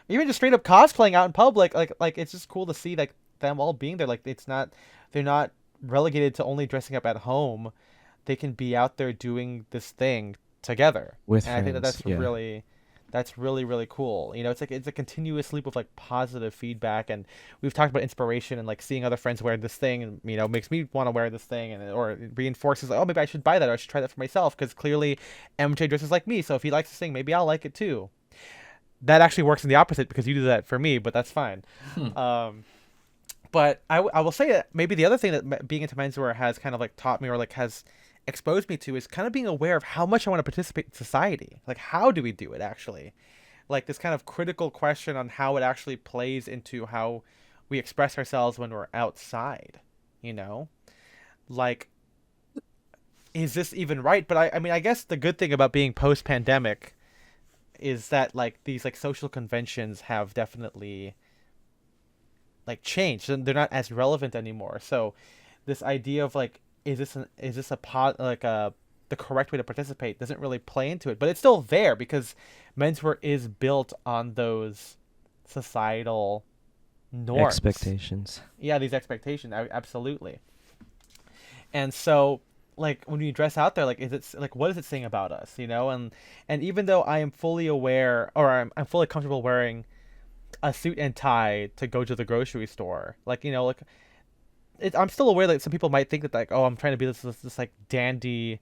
even just straight up cosplaying out in public, like it's just cool to see like them all being there. Like they're not relegated to only dressing up at home. They can be out there doing this thing together, With and I think friends. Yeah. that's really really cool. It's a continuous loop of like positive feedback, and we've talked about inspiration and like seeing other friends wear this thing, and makes me want to wear this thing, and or it reinforces like, oh, maybe I should buy that, or I should try that for myself, because clearly MJ dresses like me, so if he likes this thing, maybe I'll like it too. That actually works in the opposite because you do that for me, but that's fine. Hmm. But I will say that maybe the other thing that being into menswear has kind of like taught me, or like has exposed me to, is kind of being aware of how much I want to participate in society. Like, how do we do it actually? Like this kind of critical question on how it actually plays into how we express ourselves when we're outside. You know, like, is this even right? But I mean, I guess the good thing about being post-pandemic is that like these like social conventions have definitely like changed, and they're not as relevant anymore. So this idea of like, is this a pot like a the correct way to participate doesn't really play into it, but it's still there because menswear is built on those societal norms. Expectations. Yeah, these expectations, absolutely. And so like when you dress out there, like is it like, what is it saying about us, and even though I am fully aware, or I'm fully comfortable wearing a suit and tie to go to the grocery store, like like I'm still aware that some people might think that like, oh, I'm trying to be this like dandy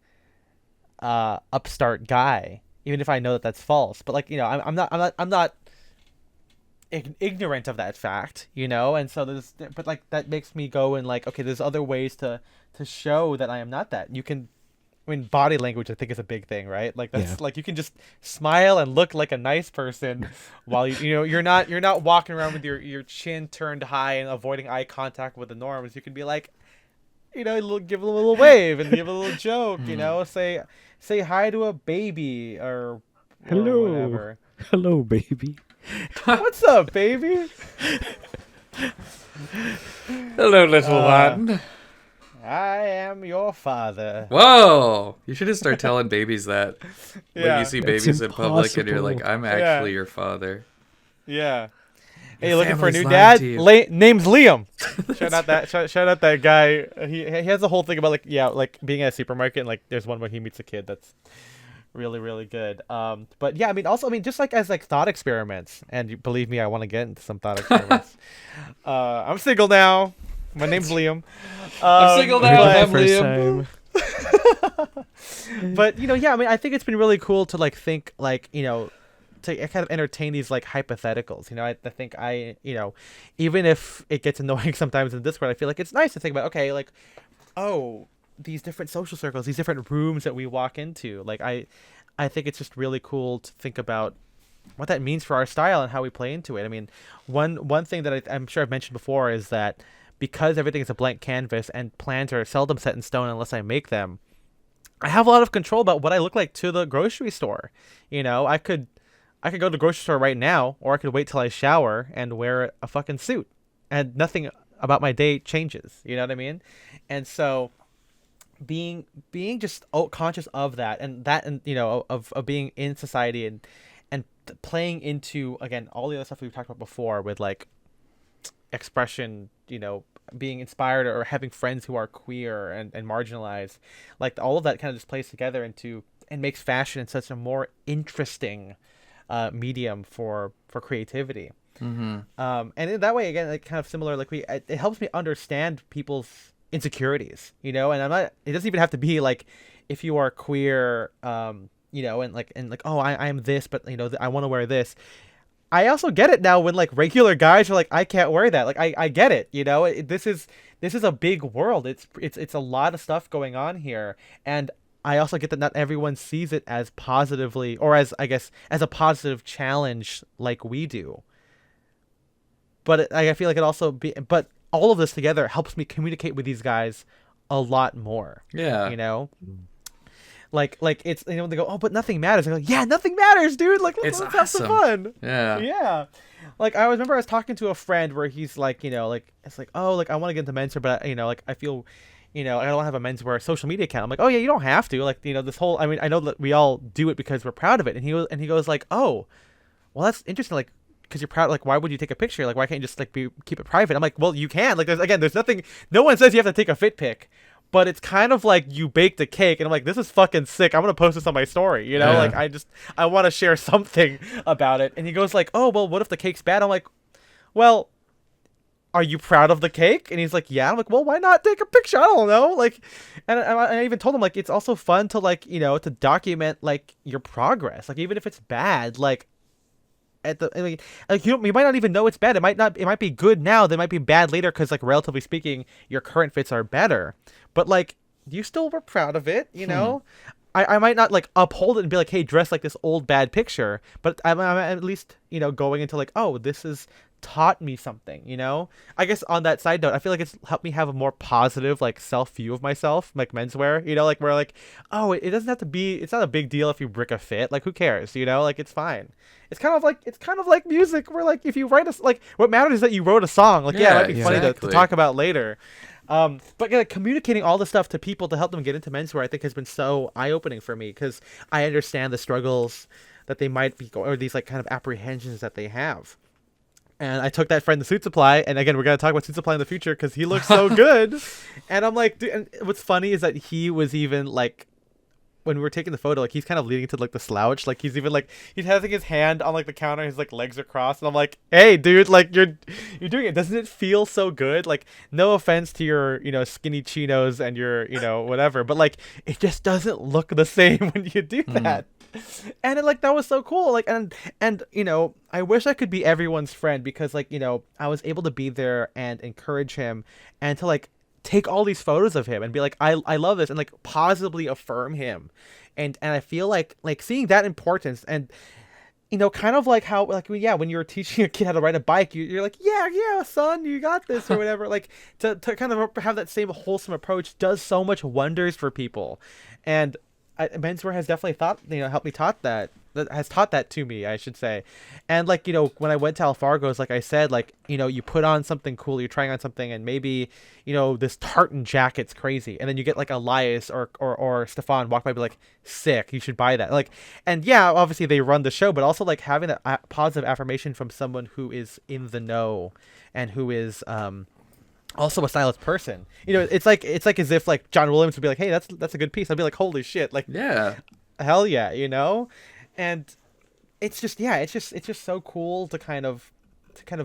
upstart guy, even if I know that that's false. But like I'm not ignorant of that fact, and so but like that makes me go and like, okay, there's other ways to show that I am not that. I mean, body language, I think, is a big thing, right? Like that's Yeah. like you can just smile and look like a nice person while you're not walking around with your chin turned high and avoiding eye contact with the norms. You can be like, give a little wave and give a little joke, say hi to a baby or Hello. whatever. Hello, baby. What's up, baby? Hello, little Uh, one. I am your father. Whoa! You should just start telling babies that. Like Yeah. you see That's babies in public and you're like, impossible. I'm Yeah. actually your father. Yeah. Hey, Your looking for a family's new lying dad? to you. Name's Liam. Shout out that guy. He has a whole thing about like being at a supermarket, and like there's one where he meets a kid that's really really good. But yeah, I mean just like as like thought experiments, and believe me, I want to get into some thought experiments. I'm single now. My name's Liam. I'm single now, Heard it I'm the first Liam. time. But yeah, I mean, I think it's been really cool to like think like to kind of entertain these like hypotheticals. I think even if it gets annoying sometimes in Discord, I feel like it's nice to think about, okay, like, oh, these different social circles, these different rooms that we walk into. Like I think it's just really cool to think about means for our style and how we play into it. I mean, one thing that I'm sure I've mentioned before is that because everything is a blank canvas and plans are seldom set in stone unless I make them, I have a lot of control about what I look like to the grocery store. You know, I could go to the grocery store right now, or I could wait till I shower and wear a fucking suit, and nothing about my day changes. You know what I mean? And so being just conscious of that, and you know, of being in society, and playing into, again, all the other stuff we've talked about before with like expression, you know, being inspired or having friends who are queer and marginalized, like all of that kind of just plays together into and makes fashion such a more interesting medium for creativity. And in that way, again, like kind of similar, like it helps me understand people's insecurities, you know. And I'm not, it doesn't even have to be like, if you are queer, you know, and like oh, I'm this, but you know, I want to wear this. I also get it now when like regular guys are like, I can't wear that. Like I get it, you know. This is a big world. It's a lot of stuff going on here, and I also get that not everyone sees it as positively, or as, I guess, as a positive challenge like we do. But I feel like it also but all of this together helps me communicate with these guys a lot more. Yeah. You know? Like it's, you know, they go, oh, but nothing matters. I'm like, yeah, nothing matters, dude. Like, let's have some fun. Yeah. Yeah. Like, I remember I was talking to a friend where he's like, you know, like, it's like, oh, like, I want to get into menswear, but, you know, like, I feel, you know, I don't have a menswear social media account. I'm like, oh, yeah, you don't have to. Like, you know, this whole, I mean, I know that we all do it because we're proud of it. And he goes like, oh, well, that's interesting. Like, because you're proud, like, why would you take a picture? Like, why can't you just like keep it private? I'm like, well, you can. Like, there's nothing. No one says you have to take a fit pic, but it's kind of like you baked a cake, and I'm like, this is fucking sick. I'm gonna post this on my story. You know, like I want to share something about it. And he goes like, oh, well, what if the cake's bad? I'm like, well, are you proud of the cake? And he's like, yeah. I'm like, well, why not take a picture? I don't know. Like, and I even told him, like, it's also fun to, like, you know, to document like your progress. Like, even if it's bad, like, I mean, like, you might not even know it's bad. It might be good now. They might be bad later because, like, relatively speaking, your current fits are better. But like, you still were proud of it, you know. I might not like uphold it and be like, hey, dress like this old bad picture, but I'm at least, you know, going into like, oh, this has taught me something, you know. I guess on that side note, I feel like it's helped me have a more positive like self view of myself, like menswear, you know, like where like, oh, it doesn't have to be, it's not a big deal if you brick a fit, like who cares, you know, like it's fine. It's kind of like music, where like if you write like what matters is that you wrote a song, like yeah, it might be funny to talk about later. But like communicating all the stuff to people to help them get into menswear, I think has been so eye-opening for me, because I understand the struggles that they might be or these like kind of apprehensions that they have. And I took that friend to Suit Supply, and again, we're gonna talk about Suit Supply in the future because he looks so good. And I'm like, dude, and what's funny is that he was even like, when we were taking the photo, like he's kind of leading to like the slouch, like he's even like he's having his hand on like the counter, his like legs are crossed, and I'm like, hey, dude, like you're doing it. Doesn't it feel so good? Like, no offense to your, you know, skinny chinos and your, you know, whatever, but like it just doesn't look the same when you do that. And it, like, that was so cool. Like, and you know, I wish I could be everyone's friend, because like, you know, I was able to be there and encourage him, and to like take all these photos of him and be like, I love this, and like positively affirm him. And I feel like seeing that importance, and you know, kind of like how, like, when you're teaching a kid how to ride a bike, you're like, yeah, son, you got this, or whatever. Like, to kind of have that same wholesome approach does so much wonders for people. And menswear has definitely helped me taught that to me, I should say. And like, you know, when I went to Alfargo's, like I said, like, you know, you put on something cool, you're trying on something, and maybe, you know, this tartan jacket's crazy, and then you get like Elias or Stefan walk by and be like, sick, you should buy that. Like, and yeah, obviously they run the show, but also like having that positive affirmation from someone who is in the know and who is also a stylist person. You know, it's like as if like John Williams would be like, hey, that's a good piece. I'd be like, holy shit, like, yeah, hell yeah, you know. And it's just so cool to kind of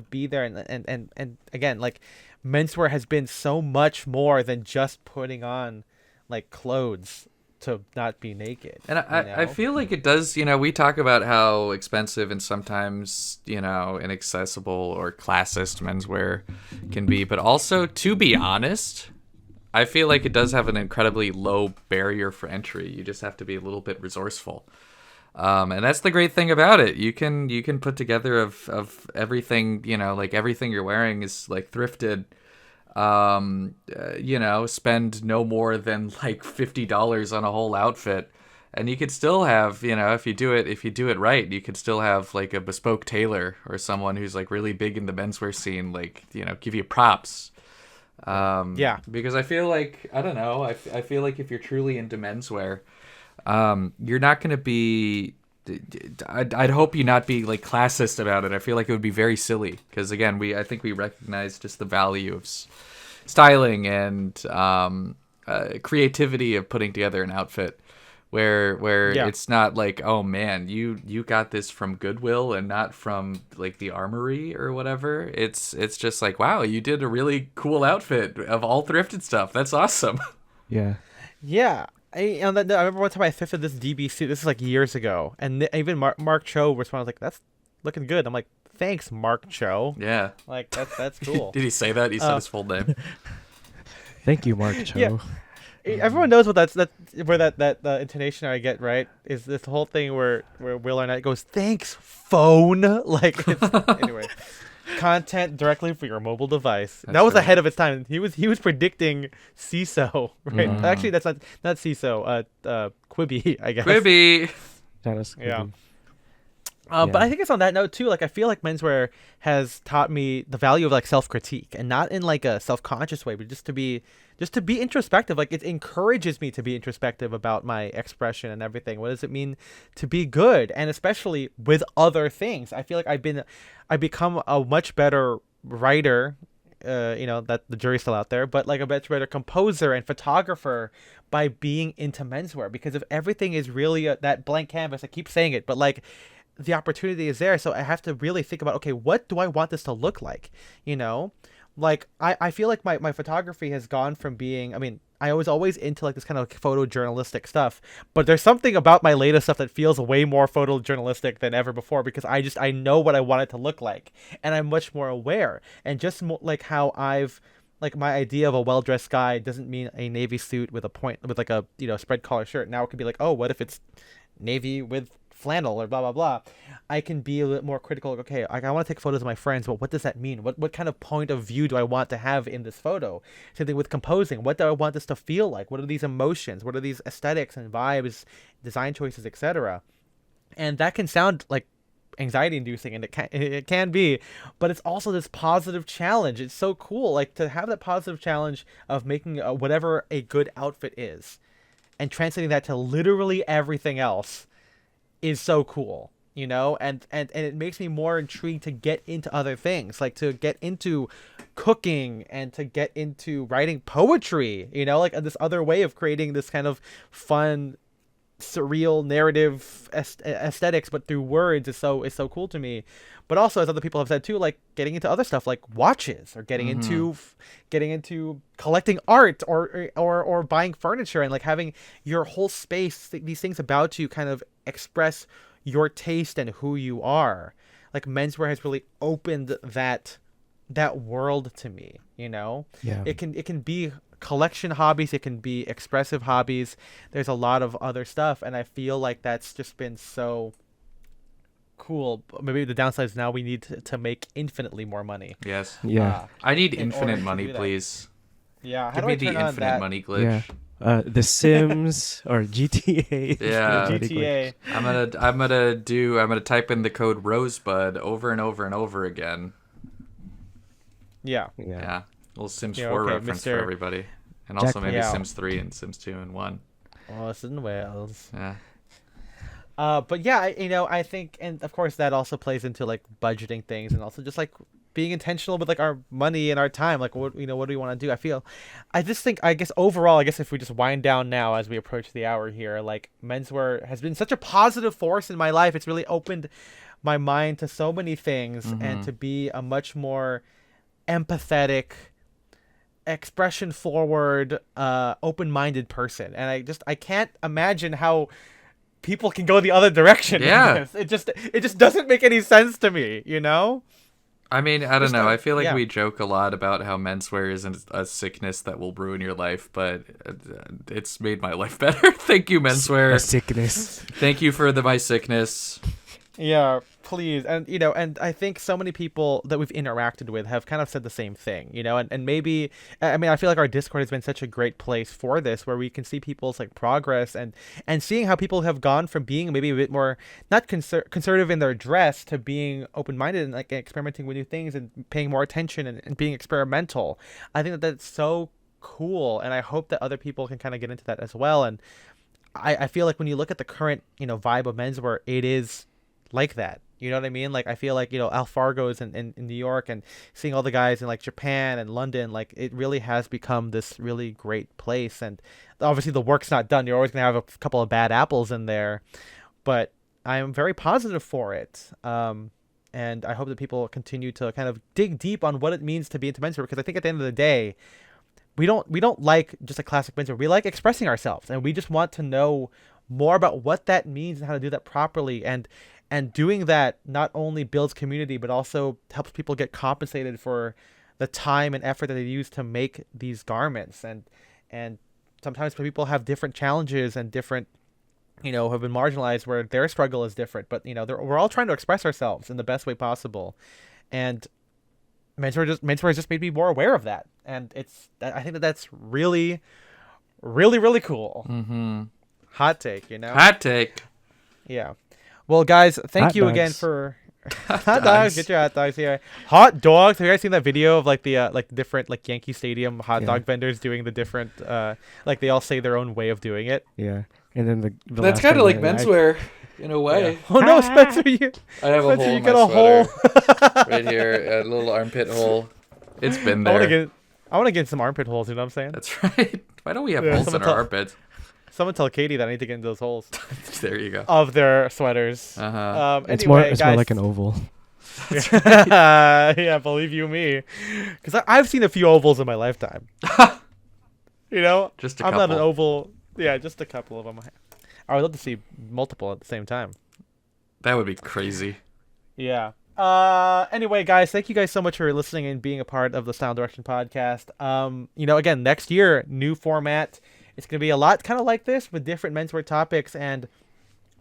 be there, and again, like, menswear has been so much more than just putting on like clothes to not be naked. And I feel like it does, you know, we talk about how expensive and sometimes, you know, inaccessible or classist menswear can be, but also, to be honest, I feel like it does have an incredibly low barrier for entry. You just have to be a little bit resourceful. And that's the great thing about it. You can put together of everything, like everything you're wearing is like thrifted. Spend no more than like $50 on a whole outfit, and you could still have, if you do it right, you could still have like a bespoke tailor or someone who's like really big in the menswear scene, like, give you props. Yeah. Because I feel like, I don't know, I feel like if you're truly into menswear, you're not going to be. I'd hope you not be like classist about it. I feel like it would be very silly because again, I think we recognize just the value of styling and creativity of putting together an outfit. Where Yeah. it's not like, oh man, you got this from Goodwill and not from like the Armory or whatever. It's just like, wow, you did a really cool outfit of all thrifted stuff. That's awesome. Yeah. Yeah. I remember one time I thrifted this DB suit. This is like years ago, and even Mark Cho responded like, "That's looking good." I'm like, "Thanks, Mark Cho." Yeah. Like that's cool. Did he say that? He said his full name. Thank you, Mark Cho. Yeah. Everyone knows what where that intonation I get, right? Is this whole thing where Will Arnett goes, "Thanks, phone." Like anyway, content directly for your mobile device. That's That was right. ahead of its time. He was predicting CISO, right? Mhm. Actually, that's not CISO. Quibi, I guess. Quibi. That is Yeah. creepy. But Yeah. I think it's on that note too. Like I feel like menswear has taught me the value of like self-critique, and not in like a self-conscious way, but just to be introspective. Like it encourages me to be introspective about my expression and everything. What does it mean to be good, and especially with other things? I feel like I become a much better writer. That the jury's still out there, but like a much better composer and photographer by being into menswear, because if everything is really that blank canvas, I keep saying it, but like the opportunity is there, so I have to really think about, okay, what do I want this to look like? Like I feel like my photography has gone from being, I mean, I was always into like this kind of photojournalistic stuff, but there's something about my latest stuff that feels way more photojournalistic than ever before, because I know what I want it to look like, and I'm much more aware, and just like how I've like my idea of a well-dressed guy doesn't mean a navy suit with a point with like a spread collar shirt. Now it could be like, oh, what if it's navy with flannel or blah blah blah. I can be a little more critical. Like, okay, I want to take photos of my friends, but what does that mean? What kind of point of view do I want to have in this photo? Same thing with composing. What do I want this to feel like? What are these emotions? What are these aesthetics and vibes, design choices, etc.? And that can sound like anxiety inducing, and it can be, but it's also this positive challenge. It's so cool, like to have that positive challenge of making whatever a good outfit is, and translating that to literally everything else is so cool, and it makes me more intrigued to get into other things, like to get into cooking and to get into writing poetry, like this other way of creating this kind of fun surreal narrative aesthetics, but through words is so cool to me. But also, as other people have said too, like getting into other stuff like watches, or getting into collecting art, or buying furniture, and like having your whole space, these things about you kind of express your taste and who you are. Like menswear has really opened that world to me. Yeah. It can be collection hobbies, it can be expressive hobbies. There's a lot of other stuff, and I feel like that's just been so cool. But maybe the downside is now we need to make infinitely more money. Yes. Yeah. I need in order infinite to money, do that. please. Yeah, how Give do me I the turn on infinite that? money glitch. Yeah. The Sims or GTA. Yeah. GTA. I'm gonna type in the code Rosebud over and over and over again. Yeah. Yeah. Yeah. Little Sims Yeah, 4 okay, reference for Mr. everybody. And also maybe Yeah. Sims 3 and Sims 2 and 1. Orson Welles. Yeah. But yeah, I think, and of course that also plays into like budgeting things, and also just like being intentional with like our money and our time. Like what do we want to do? I just think, I guess overall, if we just wind down now as we approach the hour here, like menswear has been such a positive force in my life. It's really opened my mind to so many things, and to be a much more empathetic, expression forward, open-minded person. And I can't imagine how people can go the other direction. Yeah. It just doesn't make any sense to me. I mean, I don't Just know. I feel like yeah. we joke a lot about how menswear isn't a sickness that will ruin your life, but it's made my life better. Thank you, A menswear. sickness. Thank you for my sickness. Yeah, please. And and I think so many people that we've interacted with have kind of said the same thing, and maybe I mean, I feel like our Discord has been such a great place for this where we can see people's like progress and seeing how people have gone from being maybe a bit more not conservative in their dress to being open-minded and like experimenting with new things and paying more attention and being experimental. I think that that's so cool, and I hope that other people can kind of get into that as well. And I feel like when you look at the current, vibe of menswear, it is like that. You know what I mean? Like I feel like, Alfargo's in New York and seeing all the guys in like Japan and London, like it really has become this really great place. And obviously the work's not done. You're always gonna have a couple of bad apples in there, but I am very positive for it. And I hope that people continue to kind of dig deep on what it means to be into menswear, because I think at the end of the day, we don't like just a classic menswear. We like expressing ourselves, and we just want to know more about what that means and how to do that properly. And doing that not only builds community, but also helps people get compensated for the time and effort that they use to make these garments. And sometimes people have different challenges and different, have been marginalized where their struggle is different. But we're all trying to express ourselves in the best way possible, and menswear has just made me more aware of that. And I think that that's really, really, really cool. Mm-hmm. Hot take, Hot take. Yeah. Well, guys, thank Hot you again dogs. for hot dogs. dogs. Get your hot dogs here. Hot dogs. Have you guys seen that video of like the different like Yankee Stadium hot Yeah. dog vendors doing the different like they all say their own way of doing it? Yeah. And then the That's last kind of time like I- menswear in a way. Yeah. Oh no, Spencer, you I have a Spencer, hole you in got my a hole. sweater right here, a little armpit hole. It's been I want to there. get some armpit holes. You know what I'm saying? That's right. Why don't we have Yeah, holes in someone our tell- armpits? Someone tell Katie that I need to get into those holes There you go. of their sweaters. Uh-huh. It's Anyway, more guys, like an oval. yeah, believe you me, because I've seen a few ovals in my lifetime. Just a I'm not an couple. oval. Yeah, just a couple of them. I would love to see multiple at the same time. That would be crazy. Yeah. Anyway, guys, thank you guys so much for listening and being a part of the Style Direction podcast. Again, next year, new format. It's gonna be a lot kind of like this with different menswear topics, and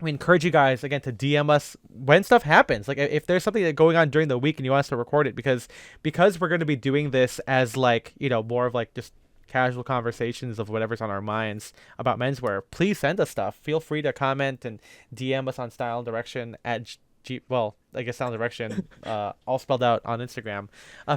we encourage you guys again to DM us when stuff happens. Like if there's something that's going on during the week and you want us to record it, because we're going to be doing this as like more of like just casual conversations of whatever's on our minds about menswear. Please send us stuff. Feel free to comment and DM us on Style and Direction at Style and Direction, all spelled out on Instagram.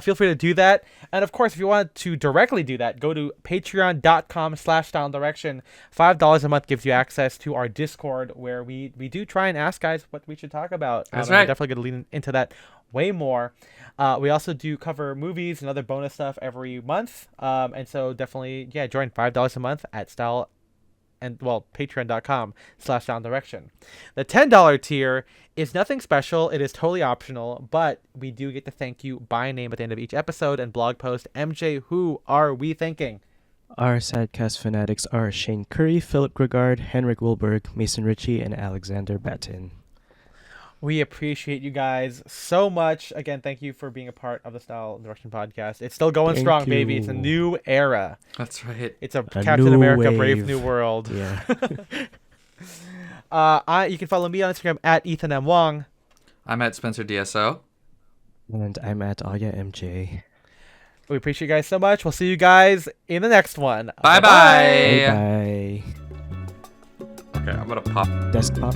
Feel free to do that. And of course, if you want to directly do that, go to patreon.com/Style and Direction. $5 a month gives you access to our Discord, where we do try and ask guys what we should talk about. That's and right. We're definitely going to lean into that way more. We also do cover movies and other bonus stuff every month. And so definitely, join $5 a month at patreon.com/Style and Direction. The $10 tier is nothing special. It is totally optional, but we do get to thank you by name at the end of each episode and blog post. MJ, who are we thanking? Our sidecast fanatics are Shane Curry, Philip Gregard, Henrik Wilberg, Mason Ritchie, and Alexander Batten. We appreciate you guys so much. Again, thank you for being a part of the Style and Direction podcast. It's still going Thank strong, baby. It's a you. new era. That's right. It's a A Captain new America wave. Brave New World. Yeah. You can follow me on Instagram at Ethan M. Wong. I'm at Spencer DSO. And I'm at Aya MJ. We appreciate you guys so much. We'll see you guys in the next one. Bye-bye. Bye bye. Okay, I'm gonna pop. Desktop.